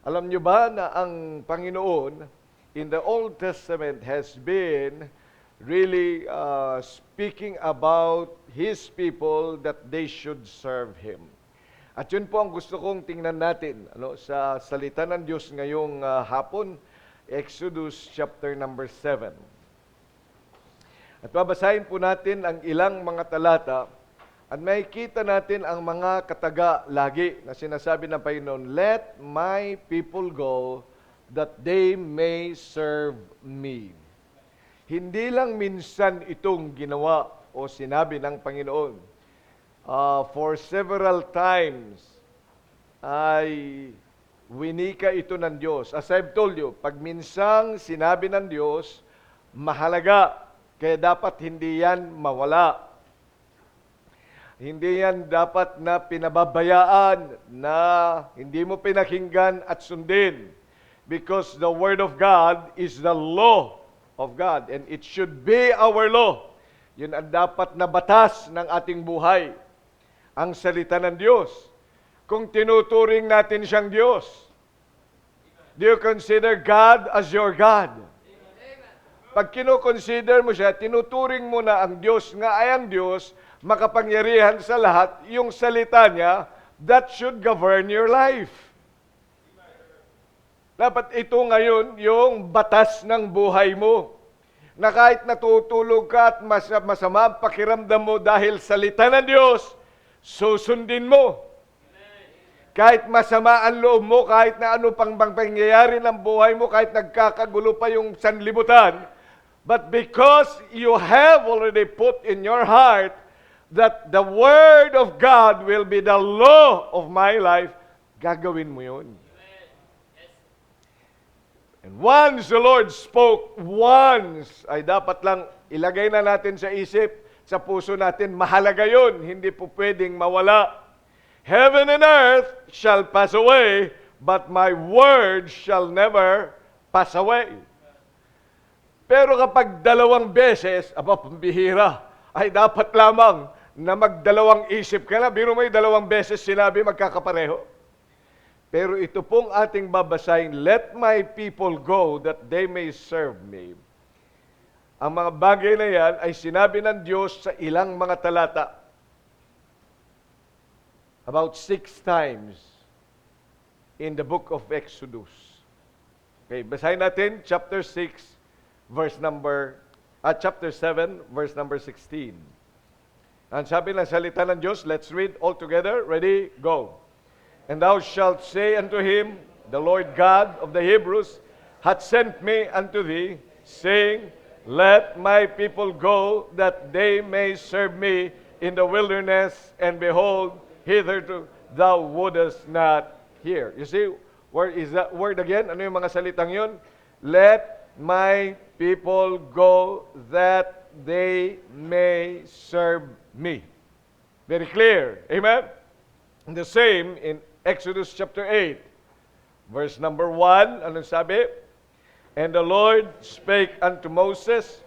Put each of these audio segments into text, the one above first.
Alam nyo ba na ang Panginoon in the Old Testament has been really speaking about His people that they should serve Him. At yun po ang gusto kong tingnan natin sa salita ng Diyos ngayong hapon, Exodus chapter number 7. At babasahin po natin ang ilang mga talata at makikita natin ang mga kataga lagi na sinasabi ng Panginoon, "Let my people go that they may serve me." Hindi lang minsan itong ginawa o sinabi ng Panginoon. For several times ay winika ito ng Diyos. As I've told you, pag minsang sinabi ng Diyos, mahalaga, kaya dapat hindi yan mawala. Hindi yan dapat na pinababayaan, na hindi mo pinakinggan at sundin. Because the Word of God is the law of God. And it should be our law. Yun ang dapat na batas ng ating buhay. Ang salita ng Diyos. Kung tinuturing natin siyang Diyos, do you consider God as your God? Pag kino-consider mo siya, tinuturing mo na ang Diyos nga ay ang Diyos, makapangyarihan sa lahat, yung salita niya, that should govern your life. Dapat ito ngayon yung batas ng buhay mo. Na kahit natutulog ka at masama ang pakiramdam mo dahil salita ng Diyos, susundin mo. Kahit masama ang loob mo, kahit na ano pang pangyayari ng buhay mo, kahit nagkakagulo pa yung sanlibutan, but because you have already put in your heart that the Word of God will be the law of my life, gagawin mo yun. And once the Lord spoke, once, ay dapat lang ilagay na natin sa isip, sa puso natin, mahalaga yun, hindi po pwedeng mawala. Heaven and earth shall pass away, but my word shall never pass away. Pero kapag dalawang beses, pambihira, ay dapat lamang na magdalawang isip ka na. Biro may dalawang beses sinabi, magkakapareho. Pero ito pong ating babasahin, "Let my people go that they may serve me." Ang mga bagay na yan ay sinabi ng Diyos sa ilang mga talata. About 6 times in the book of Exodus. Okay, basahin natin chapter 6, chapter 7, verse number 16. Ang sabi ng salita ng Diyos, let's read all together. Ready? Go. "And thou shalt say unto him, The Lord God of the Hebrews hath sent me unto thee, saying, Let my people go, that they may serve me in the wilderness, and behold, hitherto thou wouldest not hear." You see, where is that word again? Ano yung mga salitang yun? Let my people go, that they may serve me. Very clear. Amen? And the same in Exodus chapter 8, verse number 1. Anong sabi? "And the Lord spake unto Moses,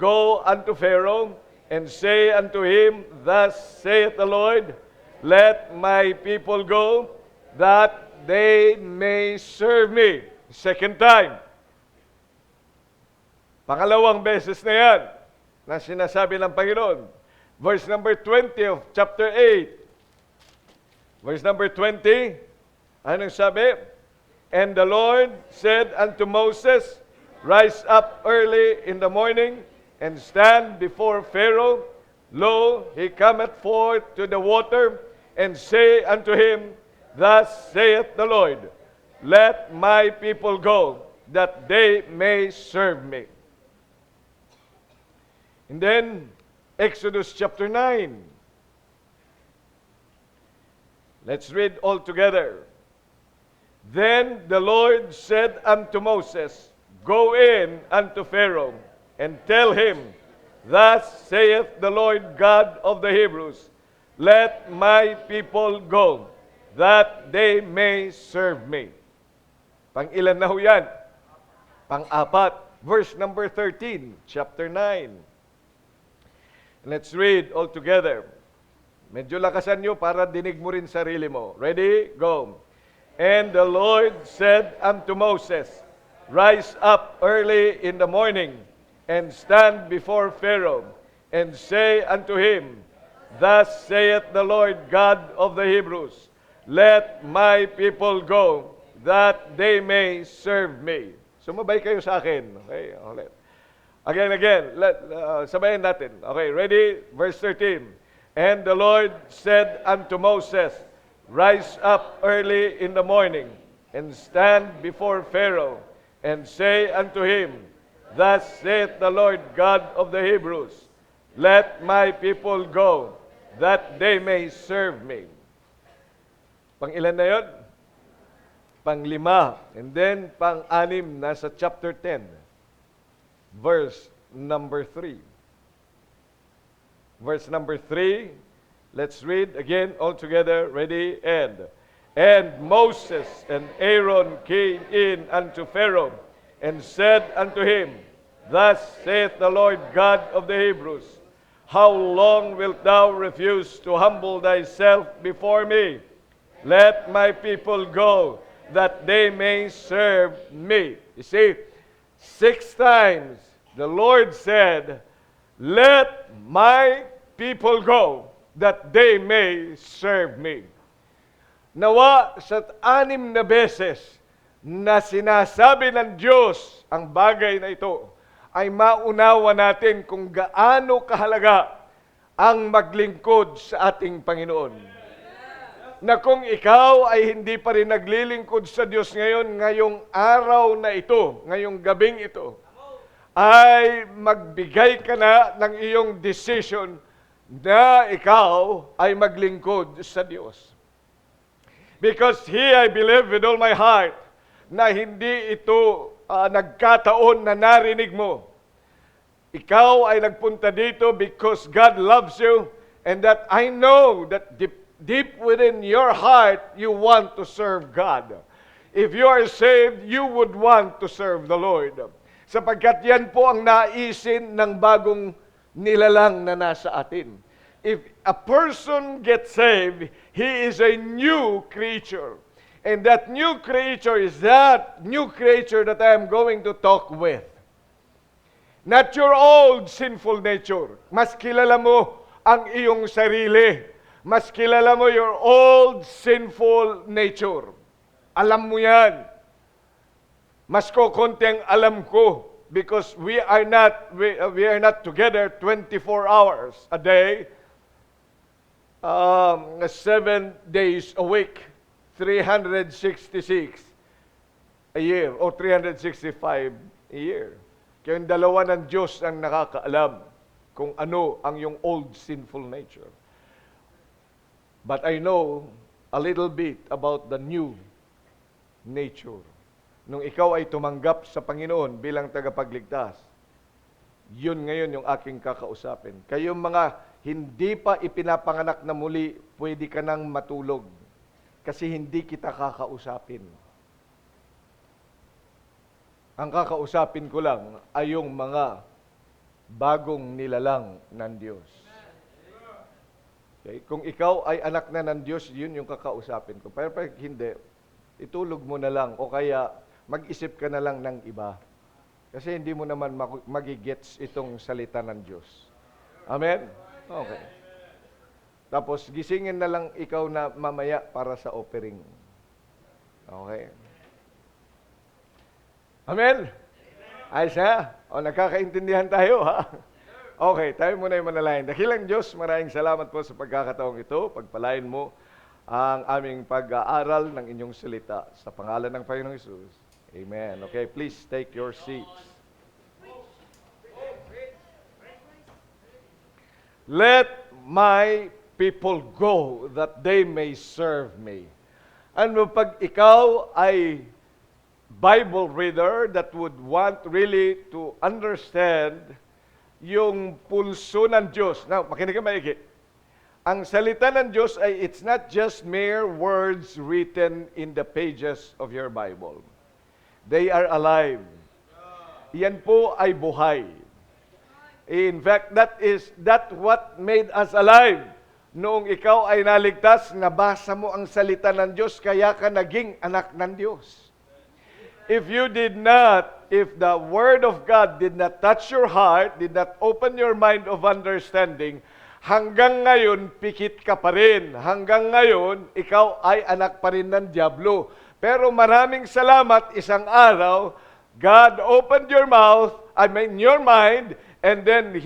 Go unto Pharaoh, and say unto him, Thus saith the Lord, Let my people go, that they may serve me." Second time. Pangalawang beses na yan na sinasabi ng Panginoon. Verse number 20 of chapter 8. Verse number 20, anong sabi? "And the Lord said unto Moses, Rise up early in the morning, and stand before Pharaoh. Lo, he cometh forth to the water, and say unto him, Thus saith the Lord, Let my people go, that they may serve me." And then, Exodus chapter 9. Let's read all together. "Then the Lord said unto Moses, Go in unto Pharaoh, and tell him, Thus saith the Lord God of the Hebrews, Let my people go, that they may serve me." Pang-ilan na ho yan? Pang-apat. Verse number 13, chapter 9. Let's read all together. Medyo lakasan nyo para dinig mo rin sarili mo. Ready? Go. And the Lord said unto Moses, Rise up early in the morning, and stand before Pharaoh, and say unto him, Thus saith the Lord God of the Hebrews, Let my people go, that they may serve me. Sumabay kayo sa akin. Okay, ulit. Again. Sabayin natin. Okay, ready? Verse 13. And the Lord said unto Moses, Rise up early in the morning, and stand before Pharaoh, and say unto him, Thus saith the Lord God of the Hebrews, Let my people go, that they may serve me. Pang-ilan na yun? Pang-5. And then, pang-6, nasa chapter 10. Verse number 3. Verse number 3, let's read again all together. Ready? And Moses and Aaron came in unto Pharaoh, and said unto him, Thus saith the Lord God of the Hebrews, How long wilt thou refuse to humble thyself before me? Let my people go, that they may serve me. You see, 6 times the Lord said, Let my people go, that they may serve me. Nawa sa 6 na beses na sinasabi ng Diyos ang bagay na ito, ay maunawa natin kung gaano kahalaga ang maglingkod sa ating Panginoon. Na kung ikaw ay hindi pa rin naglilingkod sa Diyos ngayon, ngayong araw na ito, ngayong gabing ito, ay magbigay ka na ng iyong decision na ikaw ay maglingkod sa Diyos. Because I believe with all my heart na hindi ito nagkataon na narinig mo. Ikaw ay nagpunta dito because God loves you, and that I know that deep within your heart, you want to serve God. If you are saved, you would want to serve the Lord. Sapagkat yan po ang naisin ng bagong nilalang na nasa atin. If a person gets saved, he is a new creature. And that new creature is that new creature that I am going to talk with. Not your old sinful nature. Mas kilala mo ang iyong sarili. Mas kilala mo your old sinful nature. Alam mo yan. Mas kokonti ang alam ko because we are not together 24 hours a day, 7 days a week, 366 a year or 365 a year. Kaya yung dalawa ng Diyos ang nakakaalam kung ano ang yung old sinful nature. But I know a little bit about the new nature. Nung ikaw ay tumanggap sa Panginoon bilang tagapagligtas, yun ngayon yung aking kakausapin. Kayong mga hindi pa ipinapanganak na muli, pwede ka nang matulog. Kasi hindi kita kakausapin. Ang kakausapin ko lang ay yung mga bagong nilalang ng Diyos. Okay? Kung ikaw ay anak na ng Diyos, yun yung kakausapin ko. Pero pag hindi, itulog mo na lang o kaya mag-isip ka na lang ng iba. Kasi hindi mo naman magigets itong salita ng Diyos. Amen? Okay. Tapos gisingin na lang ikaw na mamaya para sa offering. Okay. Amen? Ayos ha? O nagkakaintindihan tayo ha? Okay, tayo muna yung manalangin. Dakilang Diyos, maraming salamat po sa pagkakataong ito. Pagpalain mo ang aming pag-aaral ng inyong salita. Sa pangalan ng Panginoong Hesus. Amen. Okay, please take your seats. Let my people go that they may serve me. Ano pag ikaw ay Bible reader that would want really to understand yung pulso ng Diyos. Now, makinig ka maigi. Ang salita ng Diyos ay it's not just mere words written in the pages of your Bible. They are alive. Yan po ay buhay. In fact, that what made us alive. noong ikaw ay naligtas, nabasa mo ang salita ng Diyos, kaya ka naging anak ng Diyos. If you did not, if the Word of God did not touch your heart, did not open your mind of understanding, hanggang ngayon, pikit ka pa rin. Hanggang ngayon, ikaw ay anak pa rin ng Diablo. Pero maraming salamat, isang araw, God opened your mouth, your mind, and then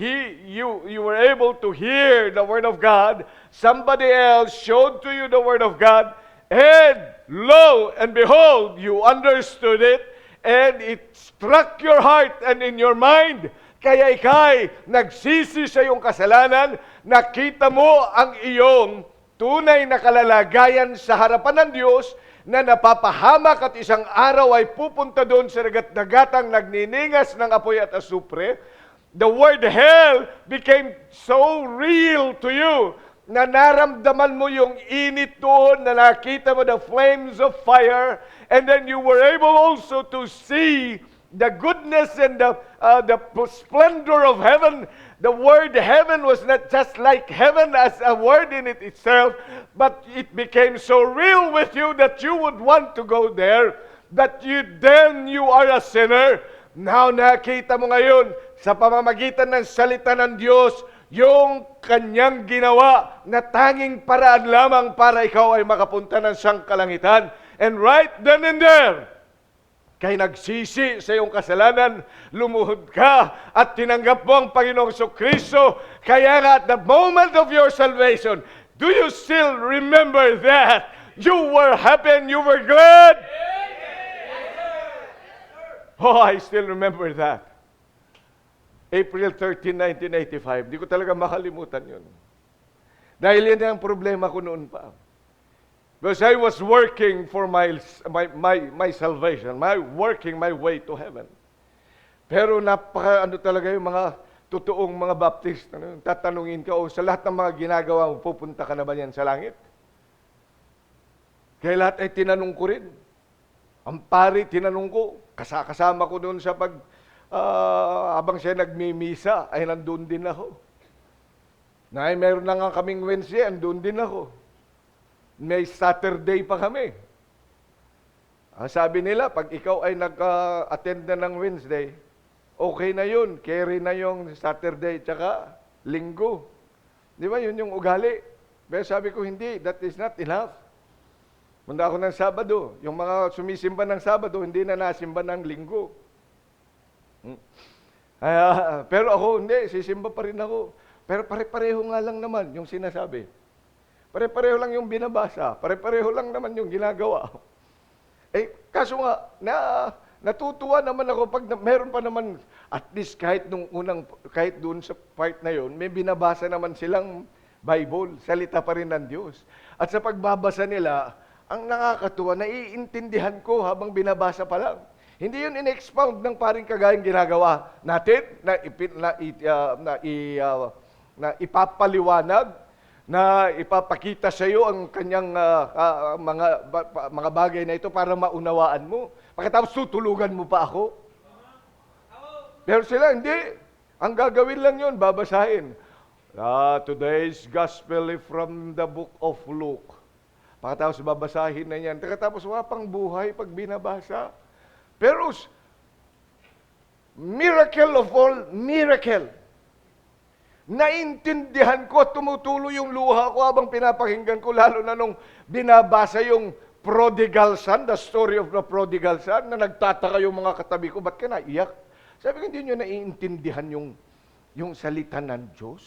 you were able to hear the Word of God. Somebody else showed to you the Word of God, and lo and behold, you understood it, and it struck your heart and in your mind. Kaya ikay nagsisi sa iyong kasalanan, nakita mo ang iyong tunay na kalalagayan sa harapan ng Diyos, na napapahamak at isang araw ay pupunta doon sa dagat-dagatang nagniningas ng apoy at asupre. The word hell became so real to you na naramdaman mo yung init doon, na nakita mo the flames of fire, and then you were able also to see the goodness and the splendor of heaven. The word heaven was not just like heaven as a word in it itself, but it became so real with you that you would want to go there, that you are a sinner. Now nakita mo ngayon sa pamamagitan ng salita ng Diyos, yung kanyang ginawa na tanging paraan lamang para ikaw ay makapunta ng sangkalangitan. And right then and there, kay nagsisi sa iyong kasalanan, lumuhod ka at tinanggap mo ang Panginoong Kristo. Kaya nga at the moment of your salvation, do you still remember that? You were happy and you were glad? Oh, I still remember that. April 13, 1985. Di ko talaga makalimutan yun. Dahil yan ang problema ko noon pa. Because I was working for my salvation, working my way to heaven. Pero talaga yung mga totoong mga Baptist, tatanungin ka, sa lahat ng mga ginagawa mo, pupunta ka na ba yan sa langit? Kaya lahat ay tinanong ko rin. Ang pari, tinanong ko, kasama ko doon sa habang siya nagmimisa, ay nandun din ako. Meron na nga kaming Wednesday, andun din ako. May Saturday pa kami. Sabi nila, pag ikaw ay nag-attend na ng Wednesday, okay na yun. Carry na yung Saturday, tsaka Linggo. Di ba, yun yung ugali. Pero sabi ko, hindi, that is not enough. Munda ako ng Sabado. Yung mga sumisimba ng Sabado, hindi na nasimba ng Linggo. Pero ako, hindi, sisimba pa rin ako. Pero pare-pareho nga lang naman yung sinasabi. Pare-pareho lang yung binabasa. Pare-pareho lang naman yung ginagawa. Kaso nga, natutuwa naman ako pag meron pa naman, at least kahit doon sa part na yon, may binabasa naman silang Bible, salita pa rin ng Diyos. At sa pagbabasa nila, ang nakakatuwa, naiintindihan ko habang binabasa pa lang. Hindi yun in-expound ng paring kagayang ginagawa natin, na ipapaliwanag, na ipapakita sa iyo ang kanyang mga bagay na ito para maunawaan mo. Pagkatapos tutulugan mo pa ako. Pero sila, hindi. Ang gagawin lang yun, babasahin. Today's gospel is from the book of Luke. Pagkatapos babasahin na yan. Pagkatapos wala pang buhay pag binabasa. Pero, miracle of all miracle. Naintindihan ko at tumutuloy yung luha ko habang pinapakinggan ko, lalo na nung binabasa yung prodigal son, the story of the prodigal son, na nagtataka yung mga katabi ko, ba't ka naiyak? Sabi ko, hindi nyo naiintindihan yung salita ng Diyos.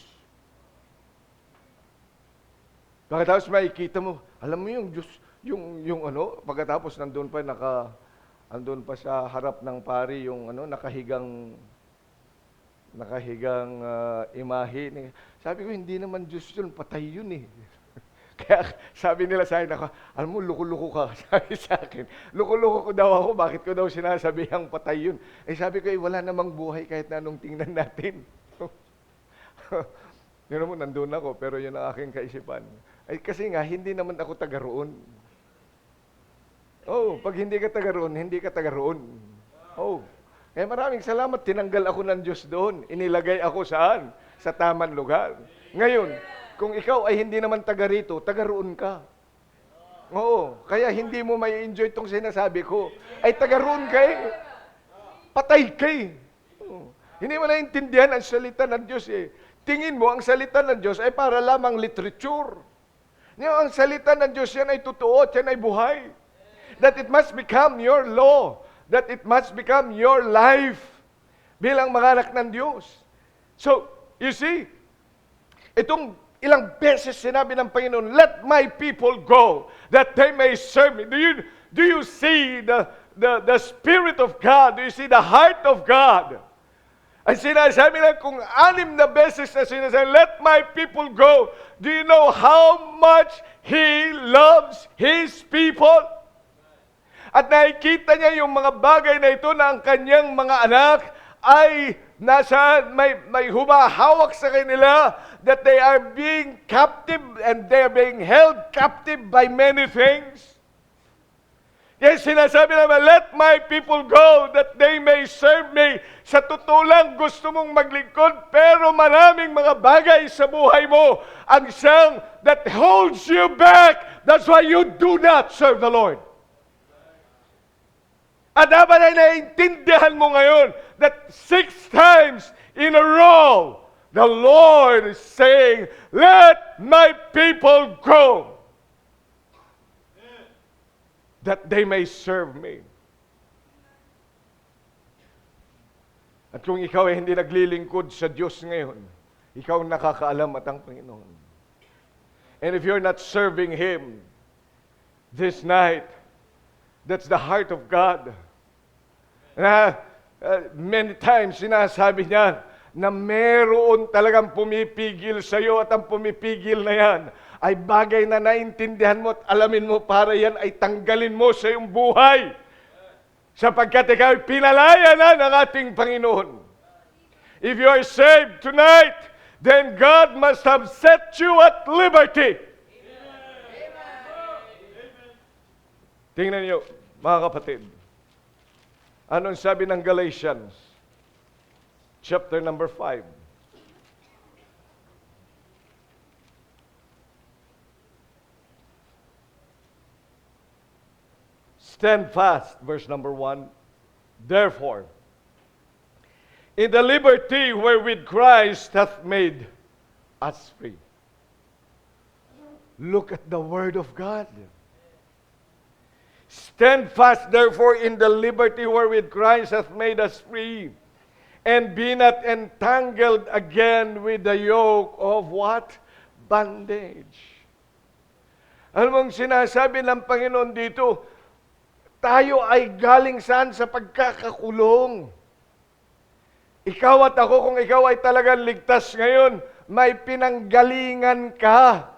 Pagkatapos makikita mo, alam mo yung Diyos, pagkatapos nandun pa sa harap ng pari yung nakahigang imahe. Sabi ko, hindi naman Diyos yun, patay yun eh. Kaya sabi nila sa akin, alam mo, luko-luko ka. Sabi sa akin, luko-luko ko daw ako, bakit ko daw sinasabihang patay yun? Sabi ko, wala namang buhay kahit na anong tingnan natin. Yun mo, nandun ako, pero yun ang aking kaisipan. Kasi nga, hindi naman ako taga roon. Pag hindi ka taga roon, hindi ka taga roon. Maraming salamat, tinanggal ako ng Diyos doon. Inilagay ako saan? Sa tamang lugar. Ngayon, Kung ikaw ay hindi naman taga rito, taga roon ka. Oo, kaya hindi mo may enjoy itong sinasabi ko. Ay taga roon ka eh. Patay ka eh. Oo. Hindi mo naiintindihan ang salita ng Diyos eh. Tingin mo, ang salita ng Diyos ay para lamang literature. Ang salita ng Diyos, yan ay totoo at yan ay buhay. That it must become your law. That it must become your life bilang mga anak ng Diyos. So, you see, itong ilang beses sinabi ng Panginoon, let my people go, that they may serve me. Do you see the Spirit of God? Do you see the heart of God? Ay sinasabi lang kung 6 na beses na sinasabi, let my people go. Do you know how much He loves His people? At nakikita niya yung mga bagay na ito na ang kanyang mga anak ay may humahawak sa kanila, that they are being captive and they are being held captive by many things. Kaya sinasabi naman, let my people go that they may serve me. Sa totoo lang, gusto mong maglingkod, pero maraming mga bagay sa buhay mo ang siyang that holds you back. That's why you do not serve the Lord. At dapat ay naiintindihan mo ngayon that 6 times in a row, the Lord is saying, let my people go, that they may serve me. At kung ikaw ay hindi naglilingkod sa Diyos ngayon, ikaw ang nakakaalam at ang Panginoon. And if you're not serving Him this night, that's the heart of God. Many times sinasabi niya na meron talagang pumipigil sa iyo, at ang pumipigil na yan ay bagay na naintindihan mo at alamin mo para yan ay tanggalin mo sa iyong buhay. Sapagkat ikaw ay pinalaya na ng ating Panginoon. If you are saved tonight, then God must have set you at liberty. Tingnan niyo, mga kapatid. Anong sabi ng Galatians? Chapter number 5. Stand fast, verse number 1. Therefore, in the liberty wherewith Christ hath made us free. Look at the Word of God. Stand fast, therefore, in the liberty wherewith Christ hath made us free, and be not entangled again with the yoke of what? Bondage. Ano mong sinasabi ng Panginoon dito? Tayo ay galing saan? Sa pagkakakulong. Ikaw at ako, kung ikaw ay talagang ligtas ngayon, may pinanggalingan ka.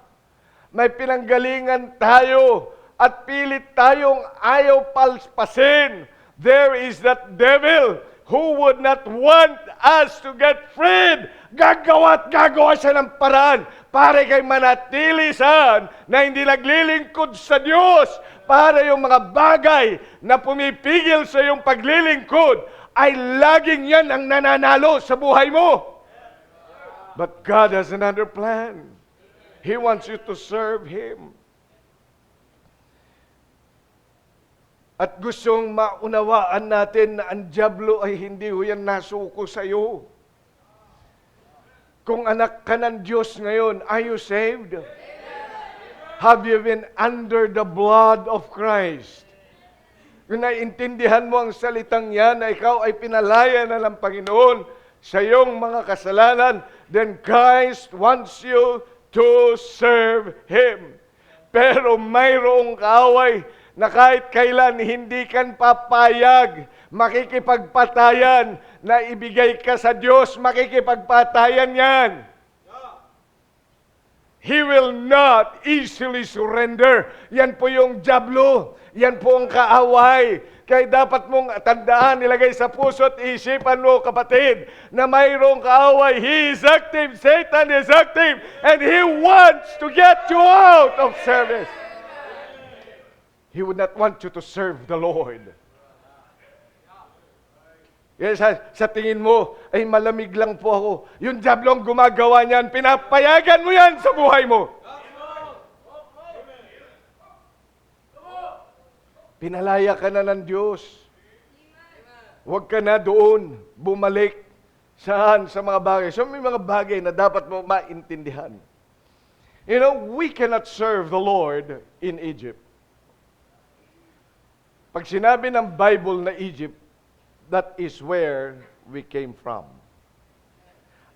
May pinanggalingan tayo. At pilit tayong ayaw palpasin. There is that devil who would not want us to get freed. Gagawa siya ng paraan para kay manatili saan na hindi naglilingkod sa Diyos, para yung mga bagay na pumipigil sa iyong paglilingkod ay laging yan ang nananalo sa buhay mo. But God has another plan. He wants you to serve Him. At gustong maunawaan natin na ang dyablo ay hindi yan nasuko sa iyo. Kung anak ka ng Diyos ngayon, are you saved? Have you been under the blood of Christ? Kung naiintindihan mo ang salitang yan na ikaw ay pinalaya na ng Panginoon sa iyong mga kasalanan, then Christ wants you to serve Him. Pero mayroong kaaway na kahit kailan hindi kan papayag, makikipagpatayan na ibigay ka sa Diyos, makikipagpatayan yan. He will not easily surrender. Yan po yung dyablo. Yan po ang kaaway. Kaya dapat mong tandaan, nilagay sa puso at isipan mo, kapatid, na mayroong kaaway. He is active. Satan is active. And he wants to get you out of service. He would not want you to serve the Lord. Yes, sa tingin mo, ay malamig lang po ako. Yung diablo ang gumagawa niyan, pinapayagan mo yan sa buhay mo. Pinalaya ka na ng Diyos. Huwag ka na doon bumalik. Saan? Sa mga bagay. So may mga bagay na dapat mo maintindihan. You know, we cannot serve the Lord in Egypt. Pag sinabi ng Bible na Egypt, that is where we came from.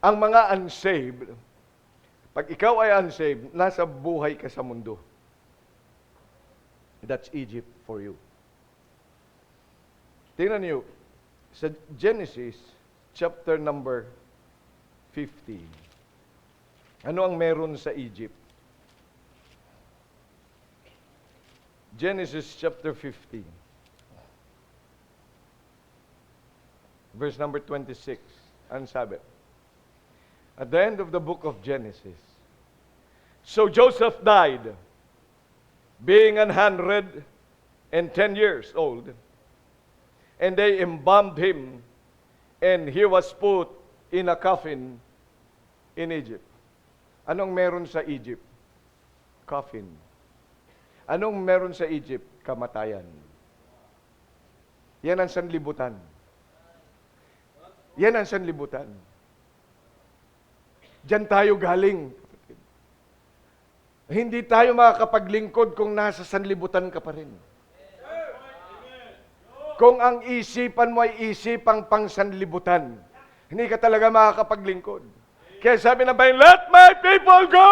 Ang mga unsaved, pag ikaw ay unsaved, nasa buhay ka sa mundo. That's Egypt for you. Tingnan niyo, sa Genesis, chapter number 50. Ano ang meron sa Egypt? Genesis chapter 50. Verse number 26. Ano sabi? At the end of the book of Genesis. So Joseph died, being 110 years old, and they embalmed him, and he was put in a coffin in Egypt. Anong meron sa Egypt? Coffin. Anong meron sa Egypt? Kamatayan. Yan ang sanlibutan. Yan ang sanlibutan. Diyan tayo galing. Hindi tayo makakapaglingkod kung nasa sanlibutan ka pa rin. Kung ang isipan mo ay isipang pangsanlibutan, hindi ka talaga makakapaglingkod. Kaya sabi ng Bible, let my people go!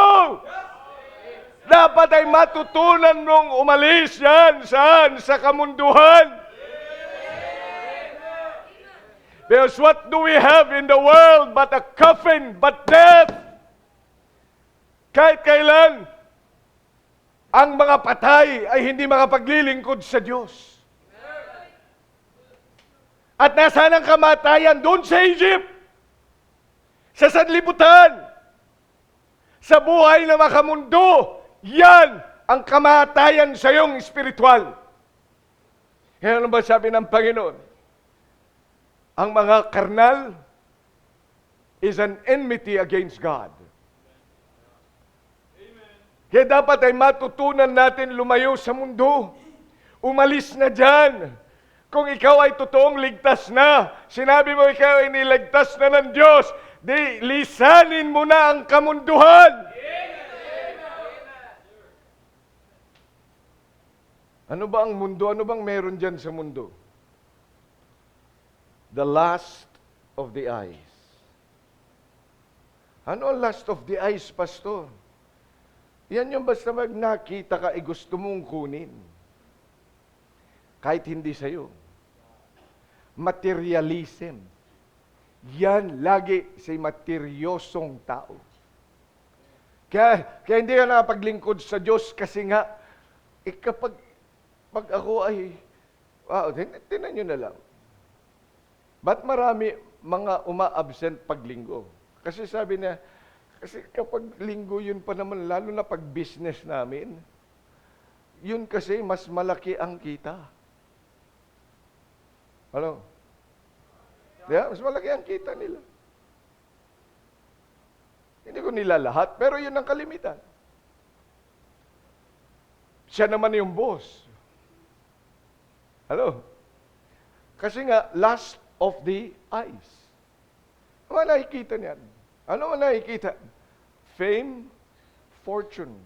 Dapat ay matutunan mong umalis yan. Saan? Sa kamunduhan. Because what do we have in the world but a coffin, but death? Kahit kailan, ang mga patay ay hindi makapaglilingkod sa Diyos. At nasaan ang kamatayan? Doon sa Egypt. Sa sanlibutan. Sa buhay na makamundo. Yan ang kamatayan sa iyong espiritual. Yan ano ba sabi ng Panginoon? Ang mga karnal is an enmity against God. Kaya dapat ay matutunan natin lumayo sa mundo. Umalis na dyan. Kung ikaw ay totoong ligtas na, sinabi mo ikaw ay niligtas na ng Diyos, di lisanin mo na ang kamunduhan. Ano ba ang mundo? Ano bang meron dyan sa mundo? The lust of the eyes. Ano ang lust of the eyes, Pastor? Yan yung basta mag nakita ka, gusto mong kunin. Kahit hindi sa'yo. Materialism. Yan lagi si materyosong tao. Kaya hindi ka nakapaglingkod sa Diyos kasi nga, kapag ako ay, tinan nyo na lang. Ba't marami mga uma-absent paglinggo? Kasi sabi niya, kasi kapag linggo yun pa naman, lalo na pag business namin, yun kasi mas malaki ang kita. Ano? Yeah, mas malaki ang kita nila. Hindi ko nila lahat, pero yun ang kalimitan. Siya naman yung boss. Hello? Kasi nga, lust of the eyes. Ano nakikita niyan? Ano ang nakikita? Fame, fortune.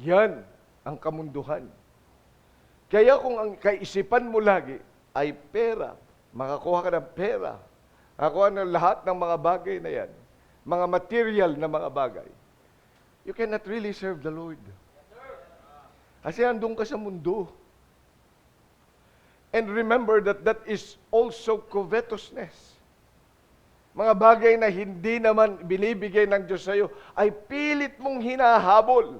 Yan ang kamunduhan. Kaya kung ang kaisipan mo lagi ay pera, makakuha ka ng pera, makakuha ng lahat ng mga bagay na yan, mga material na mga bagay, you cannot really serve the Lord. Kasi andun ka sa mundo. And remember that that is also covetousness. Mga bagay na hindi naman binibigay ng Diyos sa iyo, ay pilit mong hinahabol.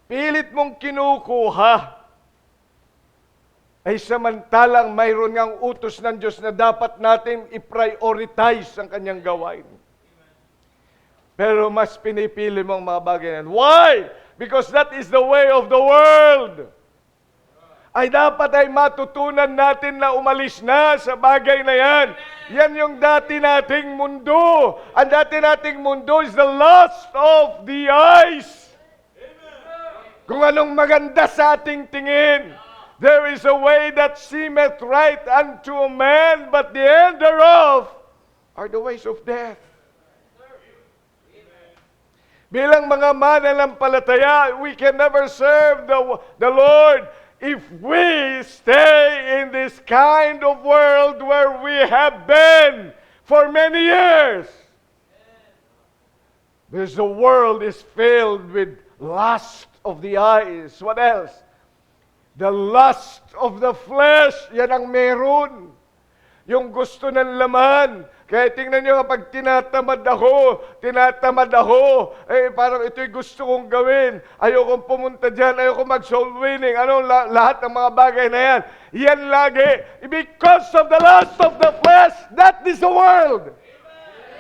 Pilit mong kinukuha. Ay samantalang mayroon ngang utos ng Diyos na dapat natin i-prioritize ang kanyang gawain. Pero mas pinipili mo ang mga bagay na yan. Why? Because that is the way of the world. ay dapat ay matutunan natin na umalis na sa bagay na yan. Yan yung dati nating mundo. Ang dati nating mundo is the lust of the eyes. Kung anong maganda sa ating tingin. There is a way that seemeth right unto a man, but the end thereof are the ways of death. Bilang mga mananampalataya, we can never serve the Lord if we stay in this kind of world where we have been for many years. Because the world is filled with lust of the eyes. What else? The lust of the flesh. Yan ang meron. Yung gusto ng laman. Kaya tingnan nyo kapag tinatamad ako, parang ito'y gusto kong gawin. Ayokong pumunta dyan, ayokong mag-soul winning. Lahat ng mga bagay na yan. Yan lagi. Because of the lust of the flesh, that is the world.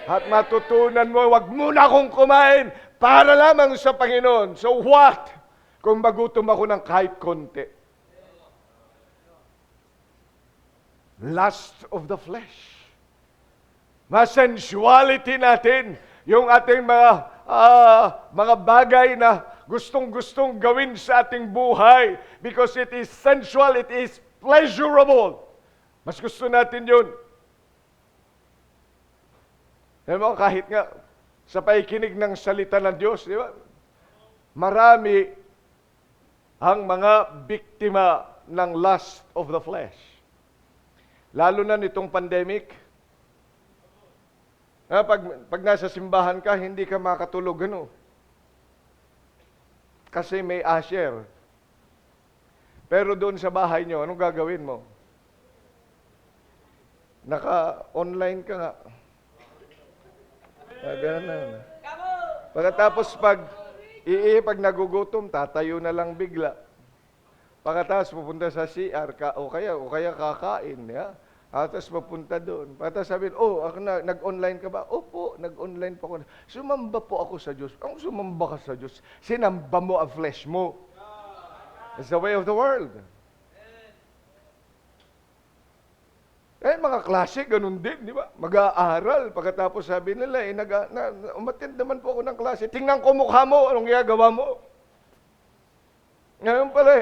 At matutunan mo, wag muna akong kumain para lamang sa Panginoon. So what? Kung magutom ako ng kahit konti. Lust of the flesh. Sensuality natin, yung ating mga bagay na gustong-gustong gawin sa ating buhay because it is sensual, it is pleasurable. Mas gusto natin yun. Alam mo, kahit nga sa paikinig ng salita ng Diyos, di ba? Marami ang mga biktima ng lust of the flesh. Lalo na nitong pandemic. Pag nasa simbahan ka, hindi ka makatulog, Kasi may usher. Pero doon sa bahay nyo, anong gagawin mo? Naka-online ka nga. Ganun na. Pagkatapos pag nagugutom, tatayo na lang bigla. Pagkatapos pupunta sa CR o kaya kakain, ya. Tapos mapunta doon. Tapos sabihin, ako nag-online ka ba? Opo, nag-online po ako. Sumamba po ako sa Diyos. Ang sumamba ka sa Diyos? Sinamba mo ang flesh mo. It's the way of the world. Mga klase, ganun din, di ba? Mag-aaral. Pagkatapos sabi nila, umattend naman po ako ng klase. Tingnan ko mukha mo, anong ginagawa mo? Ngayon pala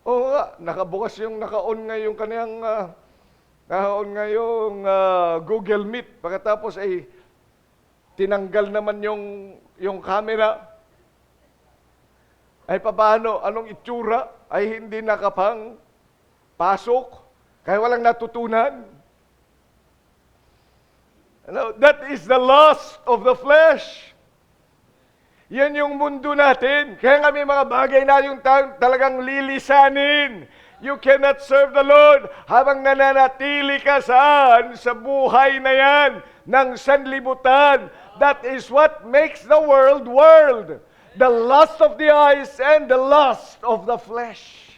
oo nga, nakabukas naka-on nga yung kaniyang Google Meet. Pagkatapos tinanggal naman yung camera. Paano? Anong itsura? Hindi nakapang pasok. Kaya walang natutunan. That is the lust of the flesh. Yan yung mundo natin. Kaya nga may mga bagay na yung talagang lilisanin. You cannot serve the Lord habang nananatili ka saan? Sa buhay na yan ng sanlibutan. That is what makes the world. The lust of the eyes and the lust of the flesh.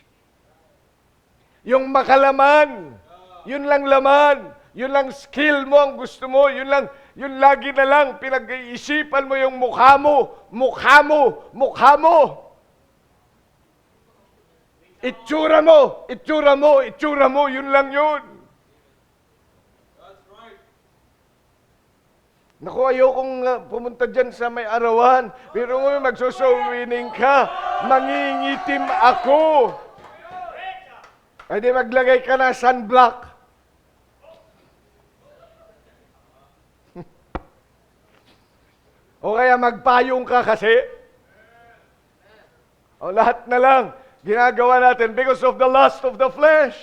Yung makalaman, yun lang laman, yun lang skill mo ang gusto mo, yun lagi na lang pinag-iisipan mo yung mukha mo. Itsura mo, yun lang yun. That's right. Naku, ayokong pumunta dyan sa may arawan, pero kung magsosoul winning ka, mangingitim ako. Ay di maglagay ka na sunblock. O kaya magpayong ka kasi. O lahat na lang ginagawa natin because of the lust of the flesh.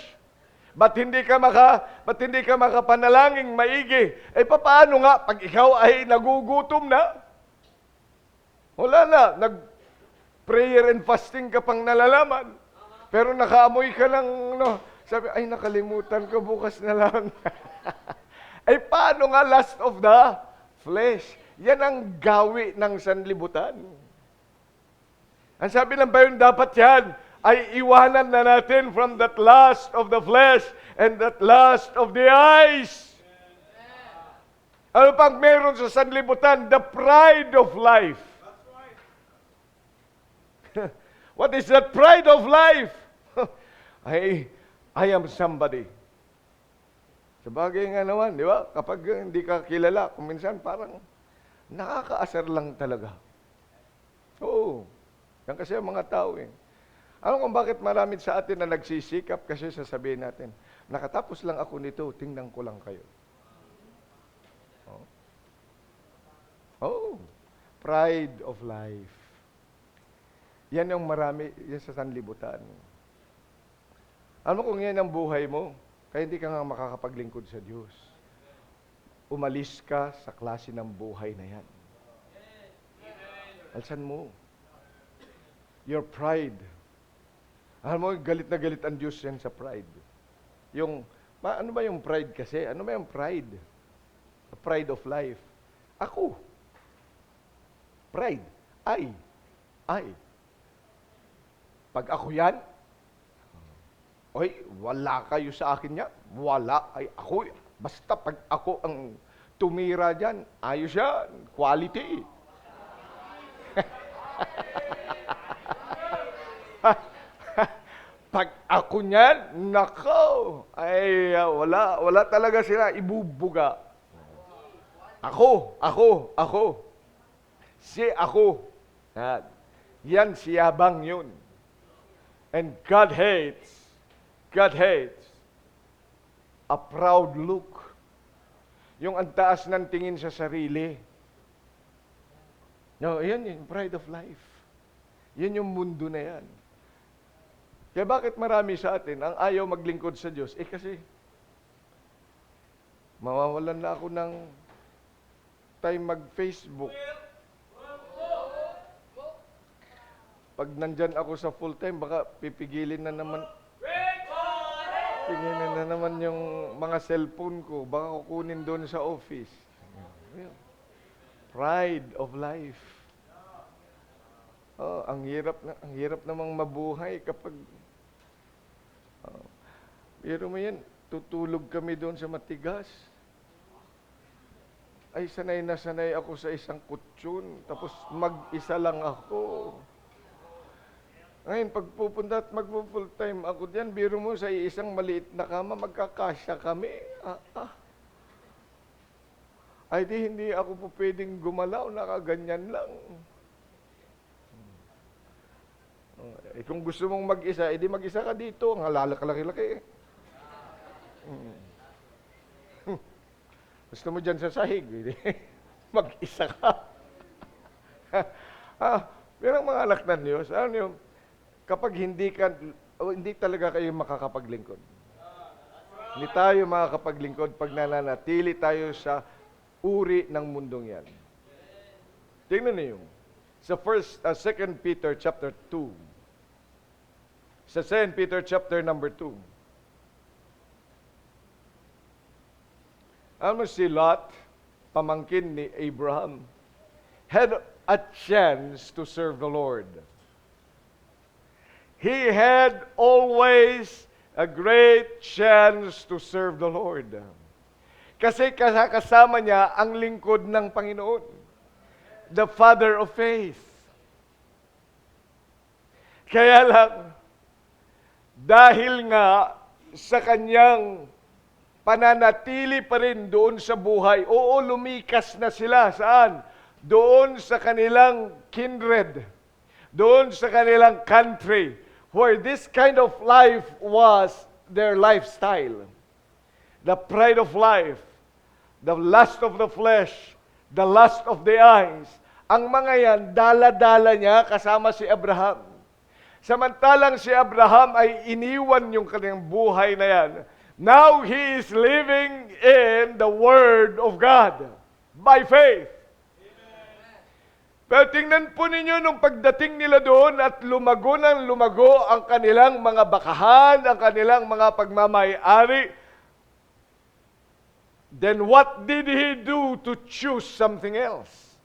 Ba't hindi ka makapanalangin maigi? Paano nga pag ikaw ay nagugutom na? Wala na, nag-prayer and fasting ka pang nalalaman. Pero nakaamoy ka ng, sabi, nakalimutan ko, bukas na lang. Paano nga lust of the flesh? Yan ang gawi ng sanlibutan. Ang sabi ng Bayon, dapat yan ay iwanan na natin from that lust of the flesh and that lust of the eyes. Ano pang meron sa sanlibutan? The pride of life. What is that pride of life? I am somebody. Sabagay nga naman, di ba? Kapag hindi ka kilala, kung minsan parang nakakaasar lang talaga. Oo. Yan kasi ang mga tao eh. Alam kung bakit marami sa atin na nagsisikap kasi sasabihin natin, nakatapos lang ako nito, tingnan ko lang kayo. Oh, pride of life. Yan yung marami, yan sa sanlibutan. Alam mo kung yan ang buhay mo, kaya hindi ka nga makakapaglingkod sa Diyos. Umalis ka sa klase ng buhay na yan. Alsan mo. Your pride. Alam mo, galit na galit ang Diyos yan sa pride. Ano ba yung pride kasi? Ano ba yung pride? The pride of life. Ako. Pride. I. Pag ako yan, wala kayo sa akin niya. Wala. Ako. Basta pag ako ang tumira dyan, ayos yan. Quality. Pag ako niyan, nako, wala talaga sila ibubuga. Ako. Si ako. Yan siyabang yun. And God hates a proud look. Yung ang taas ng tingin sa sarili. No, yan yung pride of life. Yan yung mundo na yan. Kaya bakit marami sa atin ang ayaw maglingkod sa Diyos? Kasi mawawalan na ako ng time mag-Facebook. Pag nandyan ako sa full time, baka pipigilin na naman yung mga cellphone ko. Baka kukunin doon sa office. Pride of life. Ang hirap namang mabuhay kapag pero mo yan, tutulog kami doon sa matigas. Ay, sanay na sanay ako sa isang kutsyon, tapos mag-isa lang ako. Ngayon, pag pupunta at mag-full time ako diyan, biro mo sa isang maliit na kama, magkakasya kami. Ay, hindi ako po pwedeng gumalaw, nakaganyan lang. Kung gusto mong mag-isa, edi mag-isa ka dito. Ang halalaki-laki-laki. Gusto mo dyan sa sahig, mag-isa ka. Pero mga anak ng Diyos, kapag hindi talaga kayo makakapaglingkod. Hindi tayo makakapaglingkod pag nananatili tayo sa uri ng mundong yan. Tingnan niyo. Sa 2 Peter chapter 2. Sa 2 Peter chapter number 2. Alam mo si Lot, pamangkin ni Abraham, had a chance to serve the Lord. He had always a great chance to serve the Lord. Kasi kasama niya ang lingkod ng Panginoon. The father of faith. Kaya lang, dahil nga sa kanyang pananatili pa rin doon sa buhay, lumikas na sila. Saan? Doon sa kanilang kindred. Doon sa kanilang country. Where this kind of life was their lifestyle. The pride of life. The lust of the flesh. The lust of the eyes. Ang mga yan, dala-dala niya kasama si Abraham. Samantalang si Abraham ay iniwan yung kanyang buhay na yan. Now he is living in the Word of God by faith. Amen. Pero tingnan po ninyo nung pagdating nila doon at lumago ng lumago ang kanilang mga bakahan, ang kanilang mga pagmamay-ari. Then what did he do to choose something else?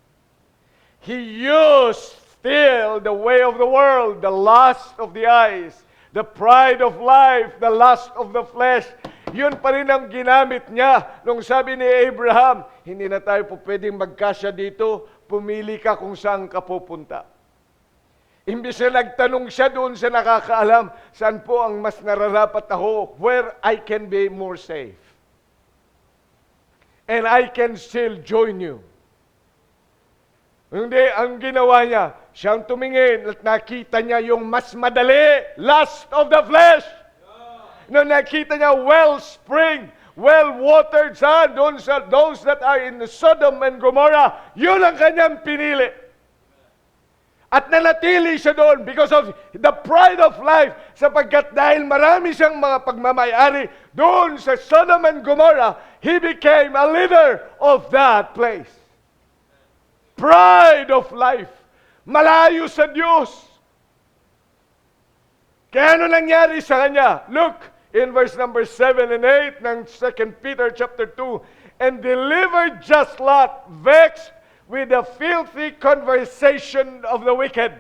He used still the way of the world, the lust of the eyes, the pride of life, the lust of the flesh. Yun pa rin ang ginamit niya nung sabi ni Abraham, hindi na tayo po pwedeng magkasya dito, pumili ka kung saan ka pupunta. Imbis na nagtanong siya doon sa nakakaalam, saan po ang mas nararapat ako, where I can be more safe. And I can still join you. Hindi, ang ginawa niya, siyang tumingin at nakita niya yung mas madali, lust of the flesh. No, nakita niya wellspring, well-watered sand, doon sa those that are in Sodom and Gomorrah, yun ang kanyang pinili. At nanatili siya doon because of the pride of life, sapagkat dahil marami siyang mga pagmamayari doon sa Sodom and Gomorrah, he became a leader of that place. Pride of life. Malayo sa Diyos. Kaya ano nangyari sa kanya? Look in verse number 7 and 8 ng 2 Peter chapter 2. And delivered just Lot, vexed with the filthy conversation of the wicked.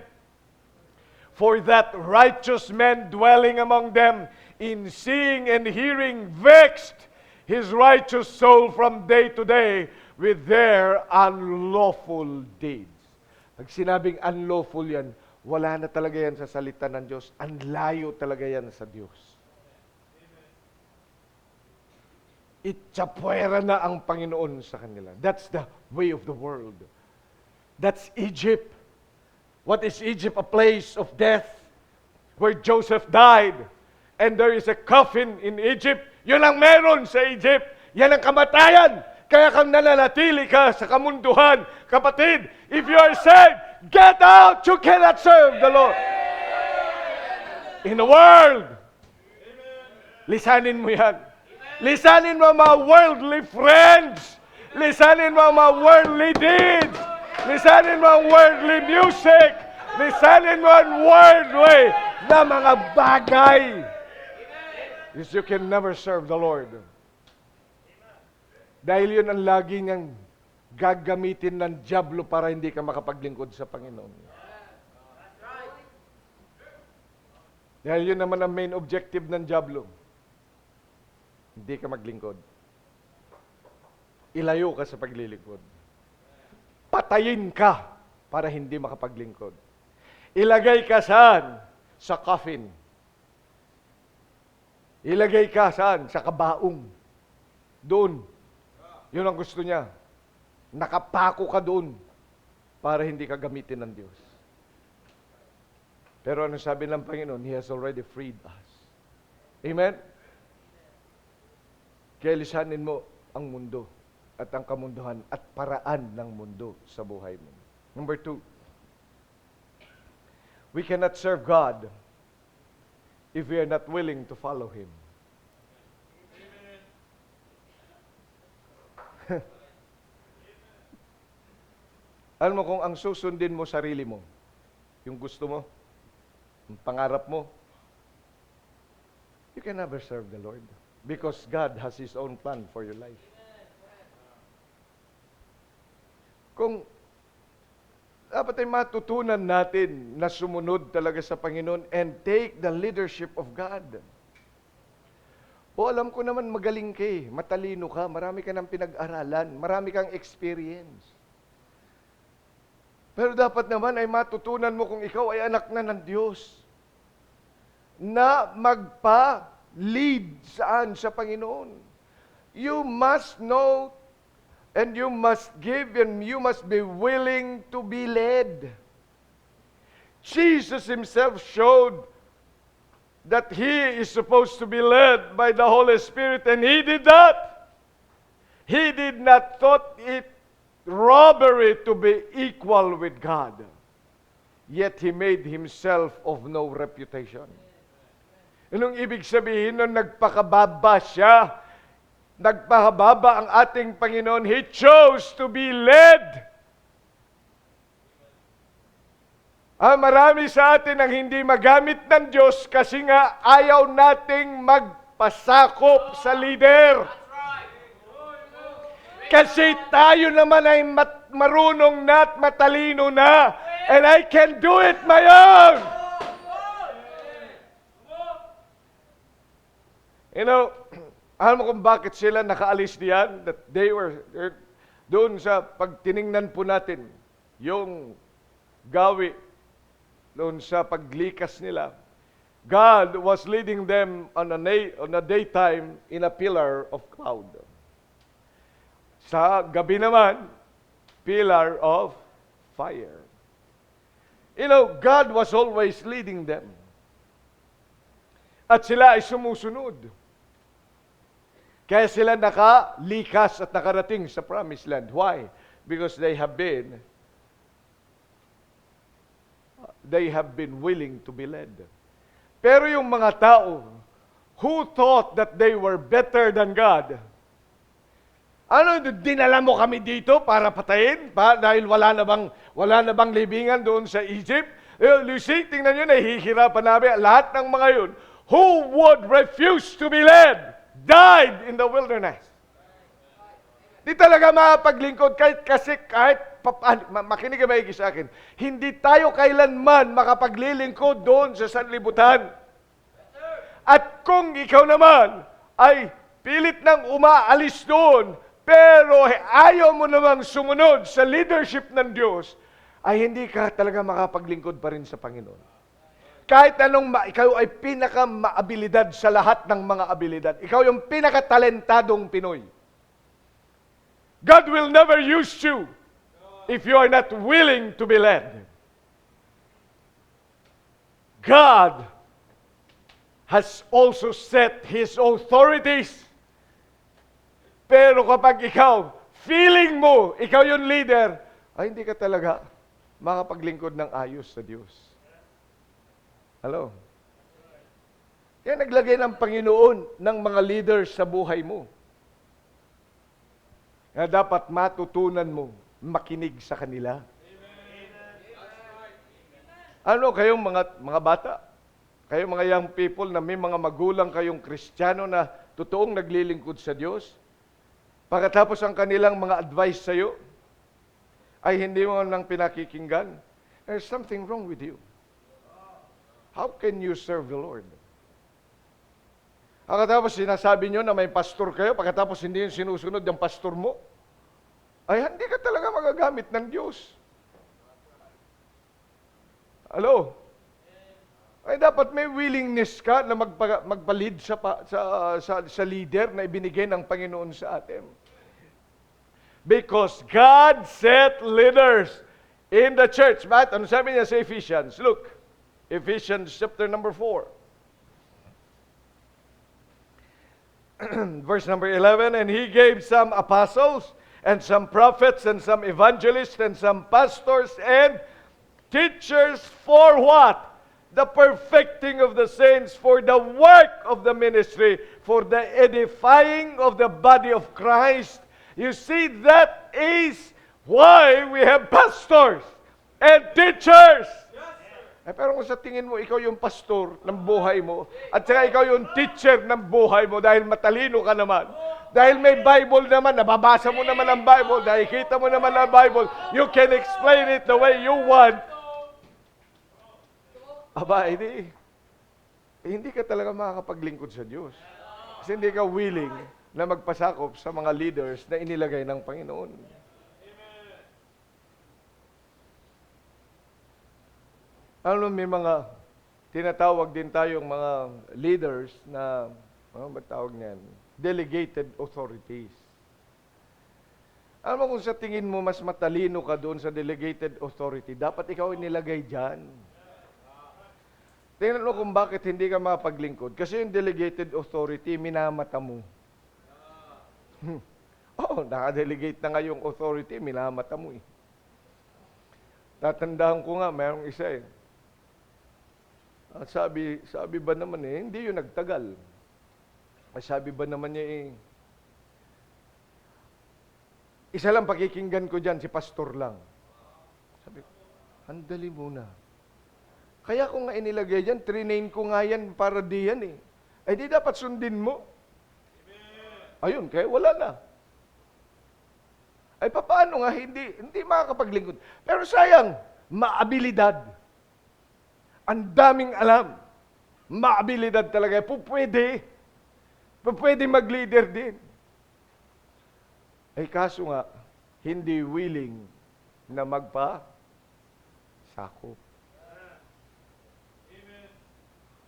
For that righteous man dwelling among them, in seeing and hearing, vexed his righteous soul from day to day with their unlawful deeds. Pag sinabing unlawful yan, wala na talaga yan sa salita ng Diyos. Ang layo talaga yan sa Diyos. Itsapuera na ang Panginoon sa kanila. That's the way of the world. That's Egypt. What is Egypt? A place of death where Joseph died. And there is a coffin in Egypt. Yun ang meron sa Egypt. Yan ang kamatayan. Kaya kang nananatili ka sa kamunduhan. Kapatid, if you are saved, get out! You cannot serve the Lord. In the world. Lisanin mo yan. Lisanin mo ang mga worldly friends. Lisanin mo ang mga worldly deeds. Lisanin mo ang worldly music. Lisanin mo ang worldly na mga bagay. Because you can never serve the Lord. Dahil yun ang lagi niyang gagamitin ng dyablo para hindi ka makapaglingkod sa Panginoon. Dahil yun naman ang main objective ng dyablo. Hindi ka maglingkod. Ilayo ka sa paglilingkod. Patayin ka para hindi makapaglingkod. Ilagay ka saan? Sa coffin. Ilagay ka saan? Sa kabaong. Doon. Yun ang gusto niya. Nakapako ka doon para hindi ka gamitin ng Diyos. Pero ano sabi ng Panginoon? He has already freed us. Amen? Kaya lisanin mo ang mundo at ang kamunduhan at paraan ng mundo sa buhay mo. Number 2, we cannot serve God if we are not willing to follow Him. Alam mo, kung ang susundin mo sarili mo, yung gusto mo, yung pangarap mo, you can never serve the Lord. Because God has His own plan for your life. Kung dapat ay matutunan natin na sumunod talaga sa Panginoon and take the leadership of God. O alam ko naman magaling ka eh, matalino ka, marami ka ng pinag-aralan, marami kang experience. Pero dapat naman ay matutunan mo kung ikaw ay anak na ng Diyos na lead saan sa Panginoon. You must know and you must give and you must be willing to be led. Jesus Himself showed that He is supposed to be led by the Holy Spirit and He did that. He did not thought it robbery to be equal with God. Yet He made Himself of no reputation. Anong ibig sabihin nun? Nagpakababa siya. Nagpakababa ang ating Panginoon. He chose to be led. Marami sa atin ang hindi magamit ng Diyos kasi nga ayaw nating magpasakop sa leader. Kasi tayo naman ay marunong na at matalino na. And I can do it my own. You know, alam mo kung bakit sila nakaalis diyan? That they were doon sa pagtiningnan po natin yung gawi doon sa paglikas nila, God was leading them on a daytime in a pillar of cloud. Sa gabi naman, pillar of fire. You know, God was always leading them. At sila ay sumusunod. Kaya sila nakalikas at nakarating sa promised land. Why? Because they have been willing to be led. Pero yung mga tao who thought that they were better than God, ano, dinala mo kami dito para patayin? Dahil wala na bang libingan doon sa Egypt? Lucy, tingnan nyo, nahihirapan namin. Lahat ng mga yun, who would refuse to be led, died in the wilderness. Di talaga makapaglingkod kahit makinig ka maigi sa akin, hindi tayo kailanman makapaglilingkod doon sa sanlibutan. At kung ikaw naman ay pilit nang umaalis doon, pero ayaw mo namang sumunod sa leadership ng Diyos, ay hindi ka talaga makapaglingkod pa rin sa Panginoon. Kahit ikaw ay pinaka-maabilidad sa lahat ng mga abilidad. Ikaw yung pinaka-talentadong Pinoy. God will never use you if you are not willing to be led. God has also set His authorities. Pero kapag ikaw, feeling mo, ikaw yung leader, ay hindi ka talaga makapaglingkod ng ayos sa Diyos. Hello? Kaya naglagay ng Panginoon ng mga leaders sa buhay mo. Na dapat matutunan mo, makinig sa kanila. Ano kayong mga bata? Kayong mga young people na may mga magulang kayong Kristiyano na totoong naglilingkod sa Diyos? Pagkatapos ang kanilang mga advice sa iyo, ay hindi mo nang pinakikinggan, there's something wrong with you. How can you serve the Lord? Pagkatapos sinasabi nyo na may pastor kayo, pagkatapos hindi yung sinusunod yung pastor mo, ay hindi ka talaga magagamit ng Diyos. Hello? Ay dapat may willingness ka na magpalid sa leader na ibinigay ng Panginoon sa atin. Because God set leaders in the church. Bakit? Ano sabi niya sa Ephesians? Look, Ephesians chapter number 4. Verse number 11, and He gave some apostles, and some prophets, and some evangelists, and some pastors, and teachers for what? The perfecting of the saints, for the work of the ministry, for the edifying of the body of Christ. You see, that is why we have pastors and teachers. Pero kung sa tingin mo, ikaw yung pastor ng buhay mo, at saka ikaw yung teacher ng buhay mo dahil matalino ka naman, dahil may Bible naman, nababasa mo naman ang Bible, dahil kita mo naman ang Bible, you can explain it the way you want. Aba, hindi ka talaga makakapaglingkod sa Diyos. Kasi hindi ka willing na magpasakop sa mga leaders na inilagay ng Panginoon. Ano, may mga tinatawag din tayong mga leaders na, ano ba tawag niyan? Delegated authorities. Ano kung sa tingin mo mas matalino ka doon sa delegated authority, dapat ikaw inilagay dyan. Tingnan mo kung bakit hindi ka mapaglingkod. Kasi yung delegated authority, minamata mo. Naka-delegate na nga yung authority, minamata mo eh. Tatandaan ko nga, mayroong isa eh. At sabi ba naman eh, hindi yun nagtagal. Sabi ba naman niya eh, isa lang pakikinggan ko dyan, si pastor lang. Sabi ko, handali muna. Kaya kung nga inilagay dyan, trinain ko nga yan para diyan eh. Ay di dapat sundin mo. Ayun, kaya wala na. Ay paano nga, hindi makakapaglingkod. Pero sayang, maabilidad. Ang daming alam. Maabilidad talaga. Pwede mag-leader din. Ay kaso nga, hindi willing na magpa-sakop.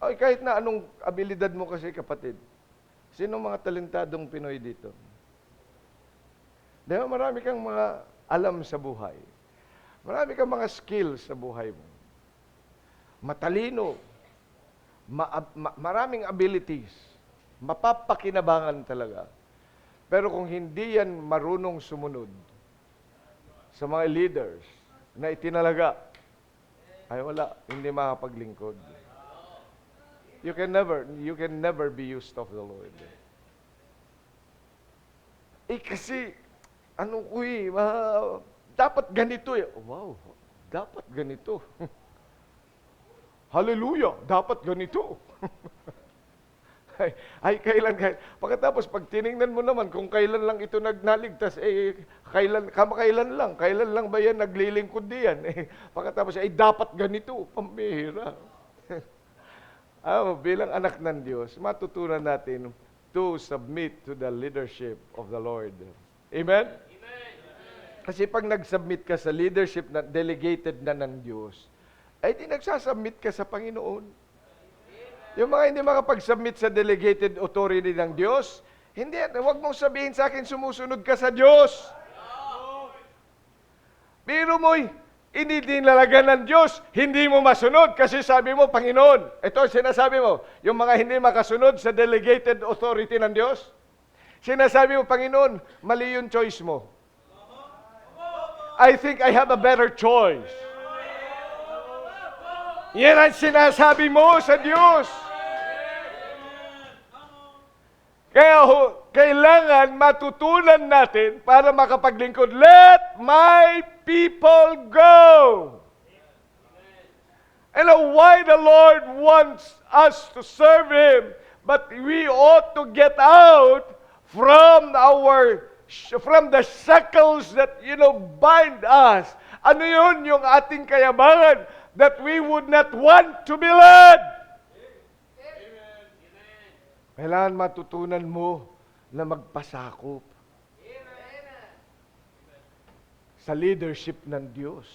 Ay, kahit na anong abilidad mo kasi, kapatid. Sino mga talentadong Pinoy dito? Di ba, marami kang mga alam sa buhay. Marami kang mga skills sa buhay mo. Matalino. Maraming abilities. Mapapakinabangan talaga. Pero kung hindi yan marunong sumunod sa mga leaders na itinalaga, ay wala, hindi makapaglingkod. You can never be used of the Lord. Kasi, dapat ganito eh. Wow, dapat ganito. Hallelujah, dapat ganito. Kailan. Pagkatapos, pag tinignan mo naman, kung kailan lang ito naligtas, kamakailan lang. Kailan lang ba yan naglilingkod diyan? Pagkatapos, dapat ganito. Pambihira. Bilang anak ng Diyos, matutunan natin to submit to the leadership of the Lord. Amen? Kasi pag nag-submit ka sa leadership na delegated na ng Diyos, ay di nagsasubmit ka sa Panginoon. Yung mga hindi makapag-submit sa delegated authority ng Diyos, hindi, huwag mong sabihin sa akin, sumusunod ka sa Diyos. Pero mo'y, ininilalagan ng Diyos, hindi mo masunod kasi sabi mo, Panginoon. Ito sinasabi mo, yung mga hindi makasunod sa delegated authority ng Diyos, sinasabi mo, Panginoon, mali yung choice mo. I think I have a better choice. Yan ang sinasabi mo sa Diyos. Kaya kailangan matutunan natin para makapaglingkod. Let my people go. And why the Lord wants us to serve Him, but we ought to get out from the shackles that, bind us. Ano yun? Yung ating kayabangan that we would not want to be led. Kailangan matutunan mo na magpasakop sa leadership ng Diyos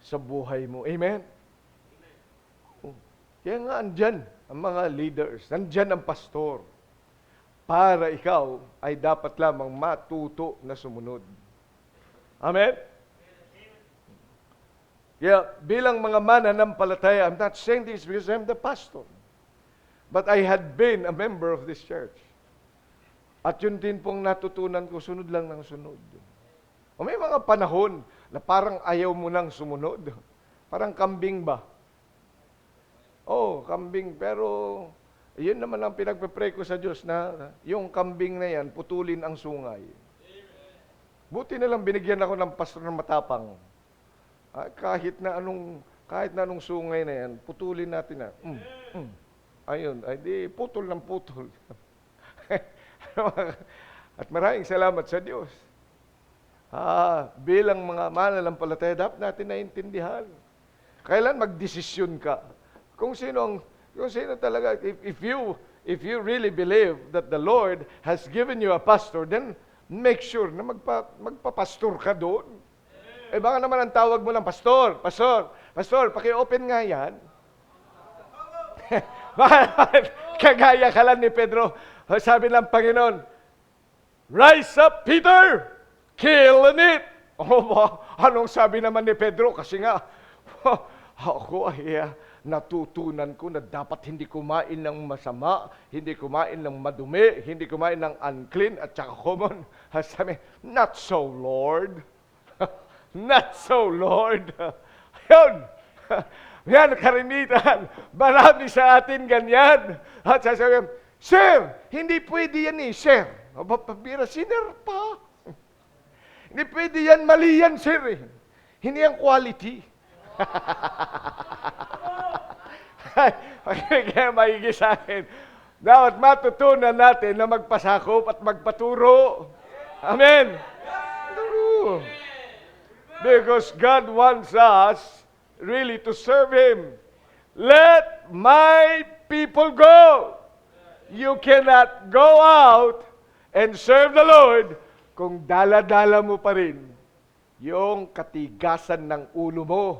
sa buhay mo. Amen? Kaya nga andyan ang mga leaders, andyan ang pastor, para ikaw ay dapat lamang matuto na sumunod. Amen? Kaya bilang mga mananampalataya, I'm not saying this because I'm the pastor. But I had been a member of this church. At yun din pong natutunan ko, sunod lang ng sunod. O may mga panahon na parang ayaw mo nang sumunod. Parang kambing ba? Kambing. Pero yun naman ang pinagpe-pray ko sa Diyos na yung kambing na yan, putulin ang sungay. Buti na lang binigyan ako ng pastor na matapang. Kahit na anong sungay na yan, putulin natin na. Ayun, di putol ng putol. At maraming salamat sa Diyos. Bilang mga mananampalataya, dapat natin naintindihan. Kailan magdesisyon ka? Kung sino talaga, if you really believe that the Lord has given you a pastor, then make sure na magpapastor ka doon. Baka naman ang tawag mo lang, Pastor, paki-open nga yan. Kagaya ka lang ni Pedro. Sabi ng Panginoon, rise up, Peter! Killing it! Anong sabi naman ni Pedro? Kasi nga, ako ay natutunan ko na dapat hindi kumain ng masama, hindi kumain ng madumi, hindi kumain ng unclean at saka common. Sabi, not so, Lord. Not so, Lord. Yun. Yan, karimitan. Marami sa atin ganyan. At sasabihin, Sir, hindi pwede yan Sir. Pabira, sinner pa. Hindi pwede yan, mali yan, Sir. Hindi yan quality. Kaya maigi sa akin. Dapat matutunan natin na magpasakop at magpaturo. Amen. True. Because God wants us really to serve Him. Let my people go. You cannot go out and serve the Lord kung dala-dala mo pa rin yung katigasan ng ulo mo.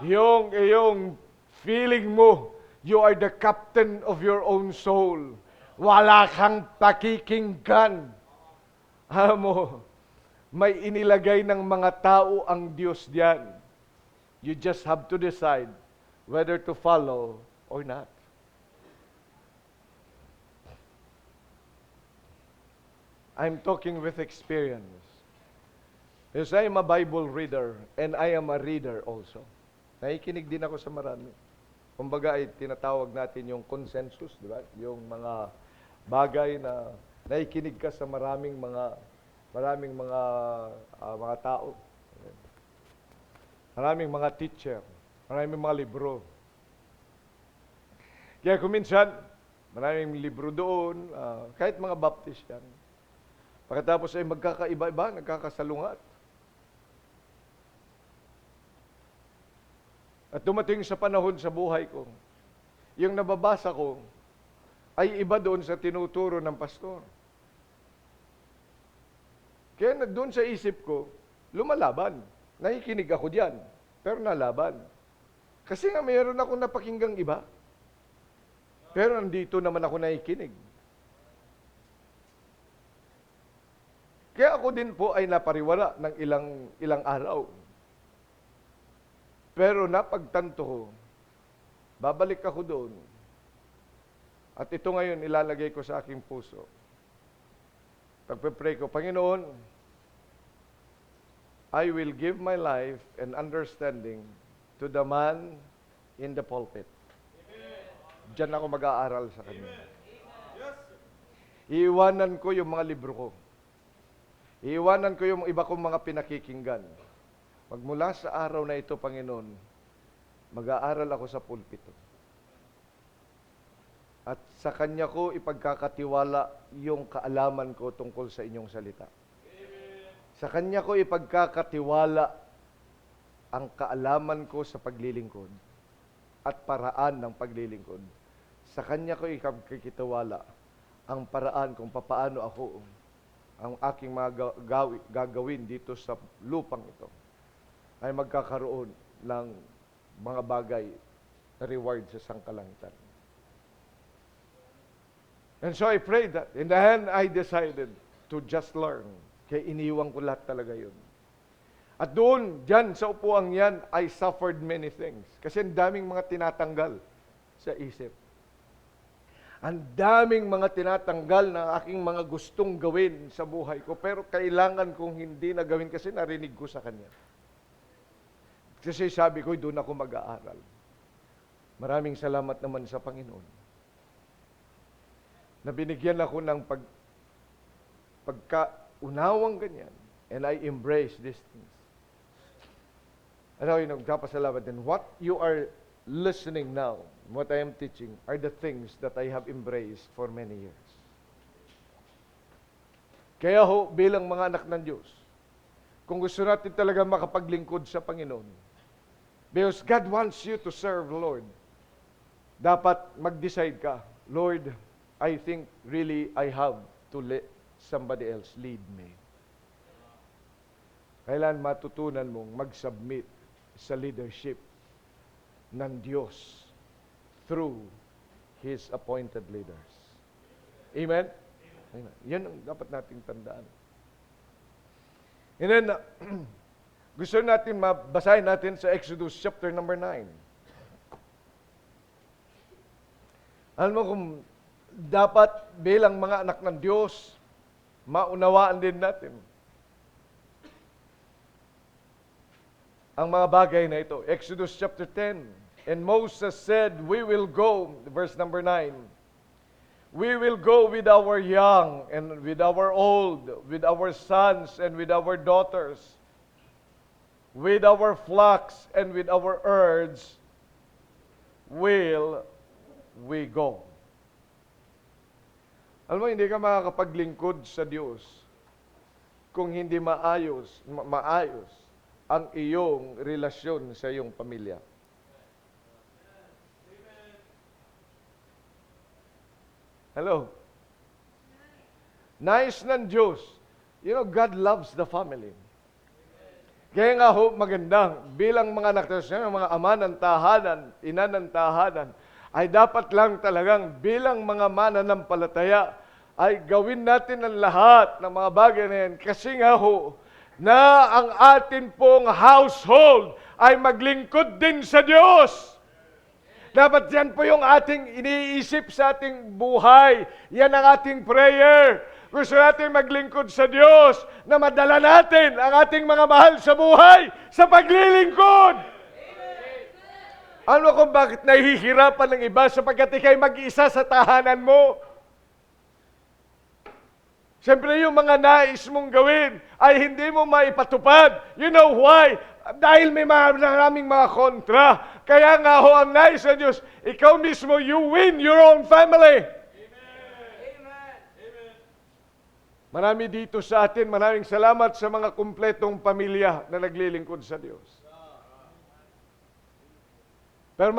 Yung feeling mo You are the captain of your own soul. Wala kang pakikinggan. Alam mo, may inilagay ng mga tao ang Diyos diyan. You just have to decide whether to follow or not. I'm talking with experience. Because I am a Bible reader and I am a reader also. Nakikinig din ako sa marami. Kumbaga ay tinatawag natin yung consensus, di ba? Yung mga bagay na nakikinig ka sa maraming mga tao. Maraming mga teacher, maraming mga libro. Kaya kung minsan, maraming libro doon, kahit mga Baptist yan. Pagkatapos ay magkakaiba-iba, nagkakasalungat. At dumating sa panahon sa buhay ko, yung nababasa ko ay iba doon sa tinuturo ng pastor. Kaya doon sa isip ko, lumalaban. Nakikinig ako diyan, pero nalaban. Kasi nga mayroon akong napakinggang iba. Pero nandito naman ako nakikinig. Kaya ako din po ay napariwala ng ilang araw. Pero napagtanto ko, babalik ako doon. At ito ngayon ilalagay ko sa aking puso. Pagpe-pray ko, Panginoon, I will give my life and understanding to the man in the pulpit. Diyan ako mag-aaral sa kanya. Iiwanan ko yung mga libro ko. Iiwanan ko yung iba kong mga pinakikinggan. Magmula sa araw na ito, Panginoon, mag-aaral ako sa pulpito. At sa Kanya ko ipagkakatiwala yung kaalaman ko tungkol sa inyong salita. Sa Kanya ko ipagkakatiwala ang kaalaman ko sa paglilingkod at paraan ng paglilingkod. Sa Kanya ko ipagkakatiwala ang paraan kung papaano ako ang aking mga gagawin dito sa lupang ito ay magkakaroon ng mga bagay na reward sa sangkalangitan. And so I prayed that. In the end, I decided to just learn. Kaya iniwan ko lahat talaga yun. At doon, dyan sa upuang yan, I suffered many things. Kasi ang daming mga tinatanggal sa isip. Ang daming mga tinatanggal na aking mga gustong gawin sa buhay ko. Pero kailangan kong hindi na gawin kasi narinig ko sa Kanya. Kasi sabi ko, doon ako mag-aaral. Maraming salamat naman sa Panginoon. Na binigyan ako ng pagkaunawang ganyan. And I embrace these things. Ano yung nagpapasalamat din? What you are listening now, what I am teaching, are the things that I have embraced for many years. Kaya ho, bilang mga anak ng Diyos, kung gusto natin talaga makapaglingkod sa Panginoon, because God wants you to serve the Lord, dapat mag-decide ka, Lord, I think really I have to let somebody else lead me. Kailan matutunan mong mag-submit sa leadership ng Diyos through His appointed leaders. Amen? Amen. Yan ang dapat nating tandaan. And then, gusto natin mabasahin natin sa Exodus chapter number 9. Alam mo kung dapat bilang mga anak ng Diyos, maunawaan din natin ang mga bagay na ito. Exodus chapter 10. And Moses said, we will go, verse number 9, we will go with our young and with our old, with our sons and with our daughters, with our flocks and with our herds, will we go. Alam mo, hindi ka makakapaglingkod sa Diyos kung hindi maayos ang iyong relasyon sa iyong pamilya. Hello? Nais ng Diyos. You know, God loves the family. Kaya nga ho, magandang, bilang mga anak ng Diyos, mga ama ng tahanan, ina ng tahanan, ay dapat lang talagang bilang mga mananampalataya ay gawin natin ang lahat ng mga bagay na yan. Kasi nga ho, na ang atin pong household ay maglingkod din sa Diyos. Dapat yan po yung ating iniisip sa ating buhay. Yan ang ating prayer. Gusto natin maglingkod sa Diyos na madala natin ang ating mga mahal sa buhay sa paglilingkod. Ano kung bakit nahihirapan ng iba sapagkat ikay mag-isa sa tahanan mo? Siyempre yung mga nais mong gawin ay hindi mo maipatupad. You know why? Dahil may maraming mga kontra. Kaya nga ho ang nais sa Diyos, ikaw mismo, you win your own family. Marami dito sa atin, maraming salamat sa mga kumpletong pamilya na naglilingkod sa Diyos. Pero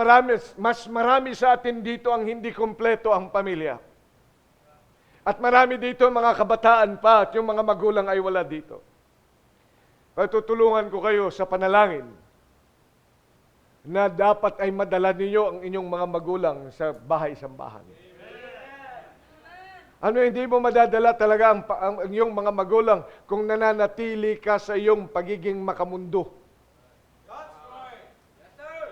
mas marami sa atin dito ang hindi kumpleto ang pamilya. At marami dito mga kabataan pa at yung mga magulang ay wala dito. Tutulungan ko kayo sa panalangin na dapat ay madala ninyo ang inyong mga magulang sa bahay-sambahan. Ano, hindi mo madadala talaga ang iyong mga magulang kung nananatili ka sa iyong pagiging makamundo.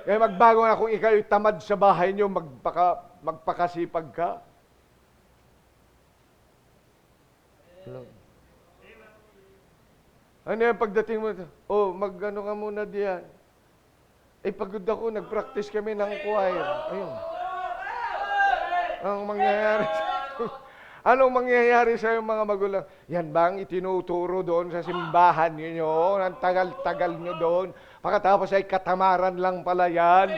Kaya magbago na kung ikaw tamad sa bahay niyo, magpakasipag ka. Ano yung pagdating mo? Mag-ano ka muna diyan. Pagod ako, nag-practice kami ng choir. Ayun. Anong mangyayari sa iyong mga magulang? Yan bang itinuturo doon sa simbahan ninyo? Ang tagal-tagal nyo doon. Pagkatapos ay katamaran lang pala yan.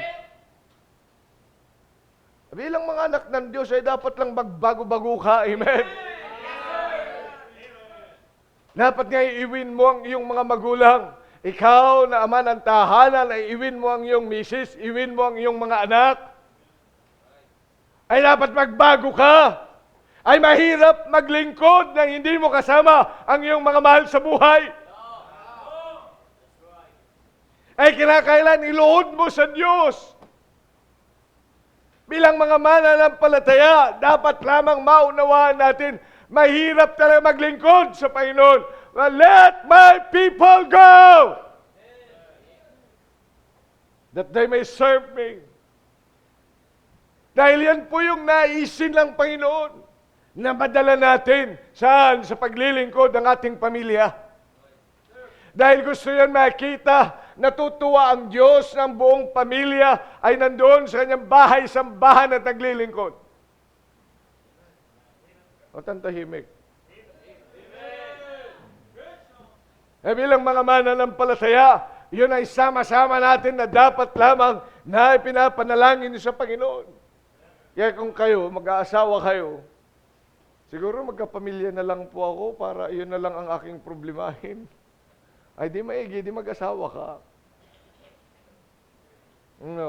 Bilang mga anak ng Diyos ay dapat lang magbago-bago ka. Amen? Dapat nga iiwin mo ang iyong mga magulang. Ikaw na ama ng tahanan ay iwin mo ang iyong misis, iwin mo ang iyong mga anak. Ay dapat magbago ka. Ay mahirap maglingkod nang hindi mo kasama ang iyong mga mahal sa buhay. Ay kinakailan iluhod mo sa Diyos. Bilang mga mananampalataya, dapat lamang maunawaan natin, mahirap talaga maglingkod sa Panginoon. Let my people go! That they may serve me. Dahil yan po yung naisin ng Panginoon na madala natin saan? Sa paglilingkod ng ating pamilya. Dahil gusto yan makita, natutuwa ang Diyos ng buong pamilya ay nandoon sa kanyang bahay-sambahan at naglilingkod. O tantahimik. Bilang mga mananampalataya, yun ay sama-sama natin na dapat lamang na ipinapanalangin sa Panginoon. Kaya kung kayo, mag-aasawa kayo, siguro magkapamilya na lang po ako para yun na lang ang aking problemahin. Ay di maigi, di mag-asawa ka.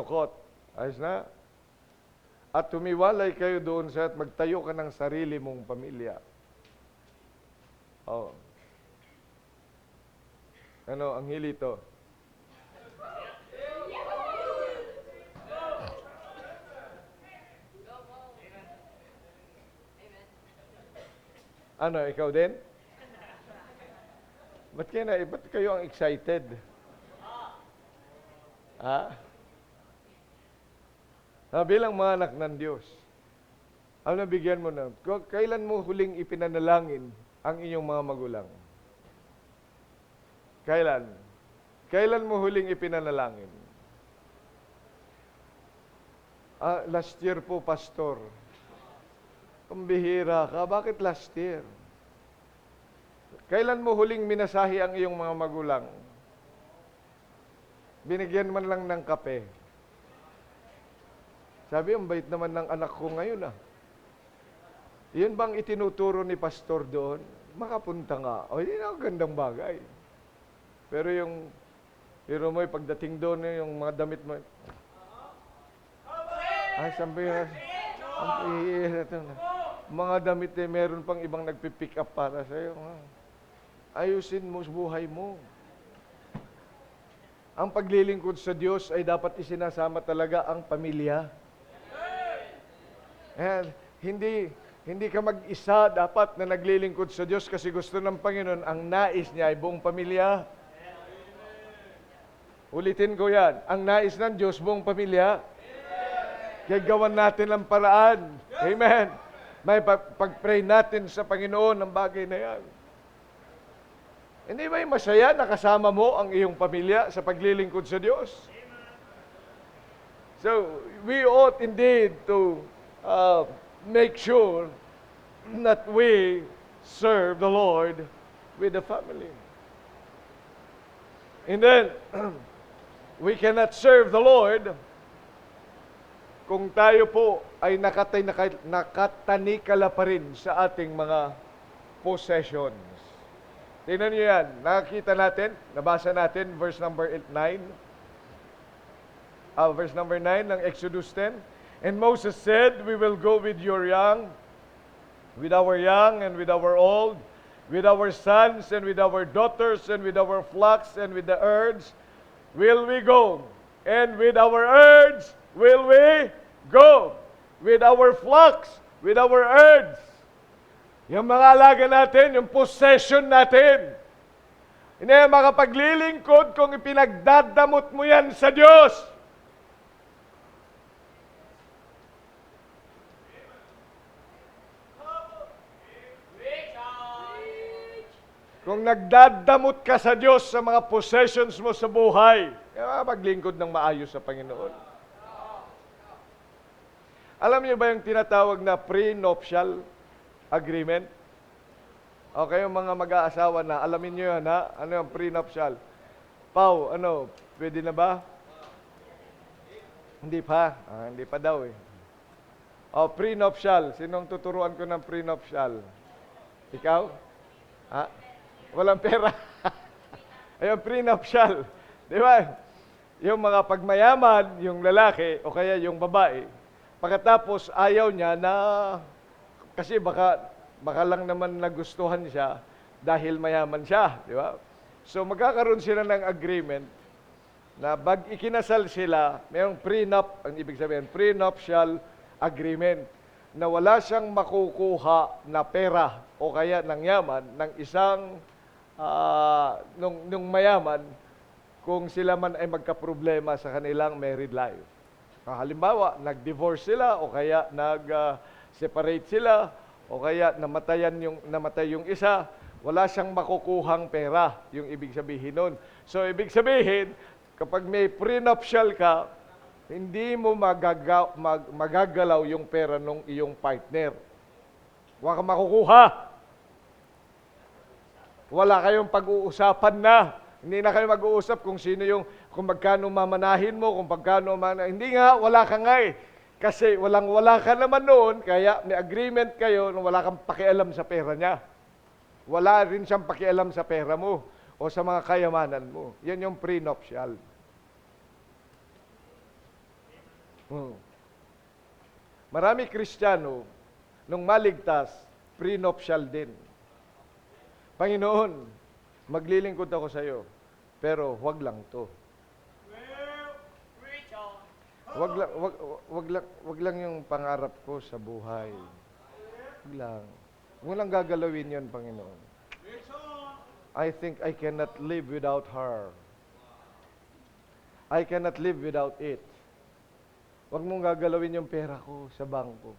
Kot, ayos na. At tumiwalay kayo doon sa at magtayo ka ng sarili mong pamilya. Ano, ang hilito? Ano, ikaw din? Ba't kayo ang excited? Bilang mga anak ng Diyos, nabigyan mo na, kailan mo huling ipinanalangin ang inyong mga magulang? Kailan? Kailan mo huling ipinanalangin? Last year po, Pastor. Pambihira ka. Bakit last year? Kailan mo huling minasahi ang iyong mga magulang? Binigyan man lang ng kape. Sabi, ang bait naman ng anak ko ngayon Yun bang itinuturo ni Pastor doon? Makapunta nga. Yun ang gandang bagay. Pero mo, pagdating doon, yung mga damit mo, sabi na, mga damit meron pang ibang nagpipick up para sa'yo. Ayusin mo sa buhay mo. Ang paglilingkod sa Diyos ay dapat isinasama talaga ang pamilya. And hindi ka mag-isa dapat na naglilingkod sa Diyos kasi gusto ng Panginoon, ang nais niya ay buong pamilya. Ulitin ko yan. Ang nais ng Diyos, buong pamilya. Kaya gawan natin ang paraan. Amen. May pag-pray natin sa Panginoon ang bagay na yan. Hindi ba masaya na kasama mo ang iyong pamilya sa paglilingkod sa Diyos? So, we ought indeed to make sure that we serve the Lord with the family. And then, we cannot serve the Lord kung tayo po ay nakatanikala pa rin sa ating mga possessions. Tingnan niyo yan. Nakakita natin, nabasa natin, verse number 9. Verse number 9 ng Exodus 10. And Moses said, we will go with your young, with our young and with our old, with our sons and with our daughters and with our flocks and with the herds, will we go. And with our herds will we go. With our flocks, with our herds. Yung mga alaga natin, yung possession natin. Hindi makapaglilingkod kung ipinagdadamot mo yan sa Diyos. Kung nagdadamot ka sa Diyos sa mga possessions mo sa buhay, maglingkod ng maayos sa Panginoon. Alam niyo ba yung tinatawag na prenuptial agreement? Okay, yung mga mag-aasawa na, alamin niyo yan ha? Ano yung prenuptial? Pau, pwede na ba? Hindi pa. Hindi pa daw eh. Prenuptial. Sinong tuturuan ko ng prenuptial? Ikaw? Walang pera. Ayun, prenuptial. Di ba? Yung mga pagmayaman, yung lalaki, o kaya yung babae, pagkatapos ayaw niya na, kasi baka lang naman nagustuhan siya dahil mayaman siya. Di ba? So magkakaroon sila ng agreement na pag ikinasal sila, mayroong prenup, ang ibig sabihin, prenuptial agreement, na wala siyang makukuha na pera o kaya ng yaman ng isang nung mayaman kung sila man ay magkaproblema sa kanilang married life. Halimbawa, nag-divorce sila o kaya nag-separate sila o kaya namatay yung isa, wala siyang makukuhang pera, yung ibig sabihin nun. So, ibig sabihin, kapag may prenuptial ka, hindi mo magagalaw yung pera ng iyong partner. Wala kang makukuha. Wala kayong pag-uusapan na. Hindi na kayo mag-uusap kung kung magkano mamanahin mo, kung magkano hindi nga, wala ka nga eh. Kasi wala ka naman noon, kaya may agreement kayo na wala kang pakialam sa pera niya. Wala rin siyang pakialam sa pera mo o sa mga kayamanan mo. Yan yung prenuptial. Marami Kristiyano, nung maligtas, prenuptial din. Panginoon, maglilingkod ako sa iyo, pero wag lang to. Wag lang yung pangarap ko sa buhay. Wag lang. Wag lang gagalawin yun, Panginoon. I think I cannot live without her. I cannot live without it. Wag mong gagalawin yung pera ko sa bangko.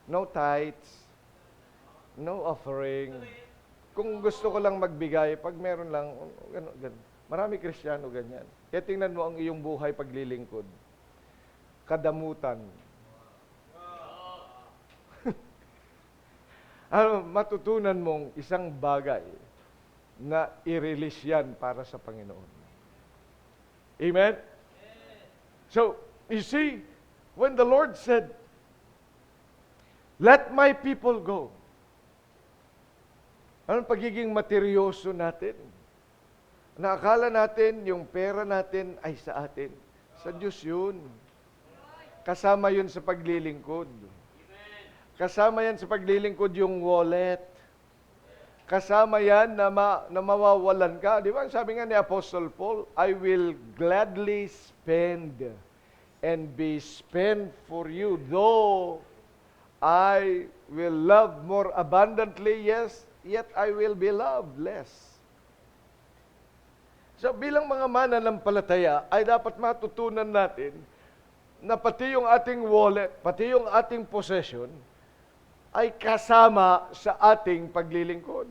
No tithes. No offering. Kung gusto ko lang magbigay, pag meron lang, ganun. Marami Kristiyano ganyan. Kaya tingnan mo ang iyong buhay paglilingkod. Kadamutan. Matutunan mong isang bagay na i-release yan para sa Panginoon. Amen? So, you see, when the Lord said, let my people go, anong pagiging materyoso natin? Naakala natin yung pera natin ay sa atin. Sa Diyos yun. Kasama yun sa paglilingkod. Kasama yan sa paglilingkod yung wallet. Kasama yan na mawawalan ka. Di ba? Sabi nga ni Apostle Paul, I will gladly spend and be spent for you, though I will love more abundantly, yes, yet I will be loved less. So bilang mga mananampalataya, ay dapat matutunan natin na pati yung ating wallet, pati yung ating possession, ay kasama sa ating paglilingkod.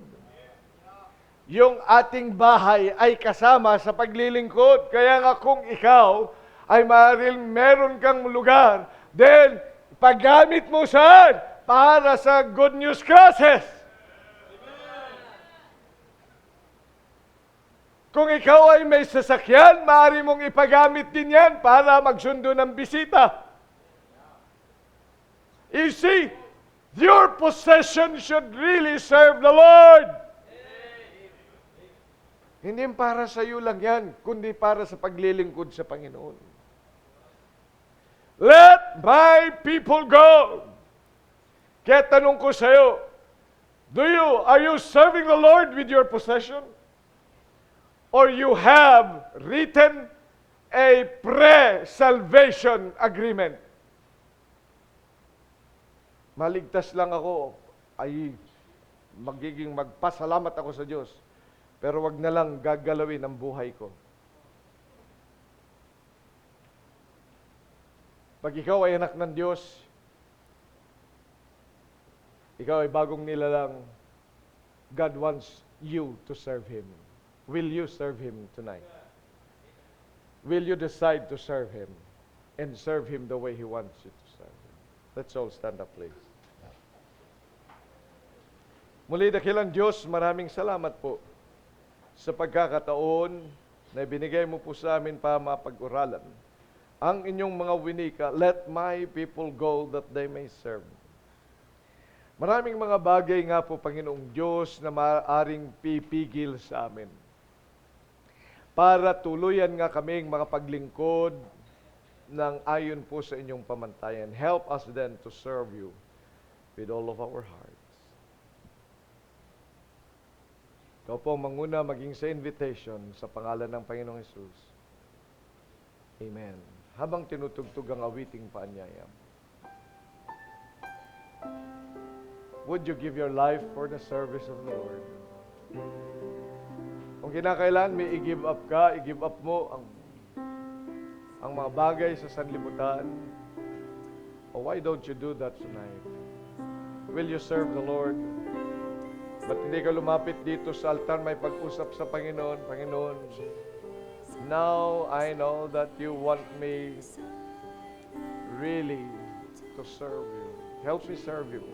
Yung ating bahay ay kasama sa paglilingkod. Kaya nga kung ikaw ay maaaring meron kang lugar, then paggamit mo saan? Para sa good news classes. Kung ikaw ay may sasakyan, maaari mong ipagamit din yan para magsundo ng bisita. You see, your possession should really serve the Lord. Hindi para sa iyo lang yan, kundi para sa paglilingkod sa Panginoon. Let my people go. Kaya tanong ko sa iyo, are you serving the Lord with your possession? Or you have written a pre-salvation agreement? Maligtas lang ako, ay magiging magpasalamat ako sa Diyos. Pero wag na lang gagalawin ang buhay ko. Pag ikaw ay anak ng Diyos, ikaw ay bagong nilalang, God wants you to serve Him. Will you serve Him tonight? Will you decide to serve Him and serve Him the way He wants you to serve Him? Let's all stand up, please. Muli, dakilang Diyos, maraming salamat po sa pagkakataon na ibinigay mo po sa amin para mapag-uralan ang inyong mga winika, let my people go that they may serve. Maraming mga bagay nga po, Panginoong Diyos, na maaaring pipigil sa amin para tuluyan nga kaming makapaglingkod ng ayon po sa inyong pamantayan. Help us then to serve you with all of our hearts. Ikaw po manguna maging sa invitation sa pangalan ng Panginoong Hesus. Amen. Habang tinutugtog ang awiting paanyaya, would you give your life for the service of the Lord? Kung kinakailan may i-give up ka, i-give up mo ang mga bagay sa sanlibutan. Why don't you do that tonight? Will you serve the Lord? Ba't hindi ka lumapit dito sa altar, may pag-usap sa Panginoon? Panginoon, now I know that you want me really to serve you. Help me serve you.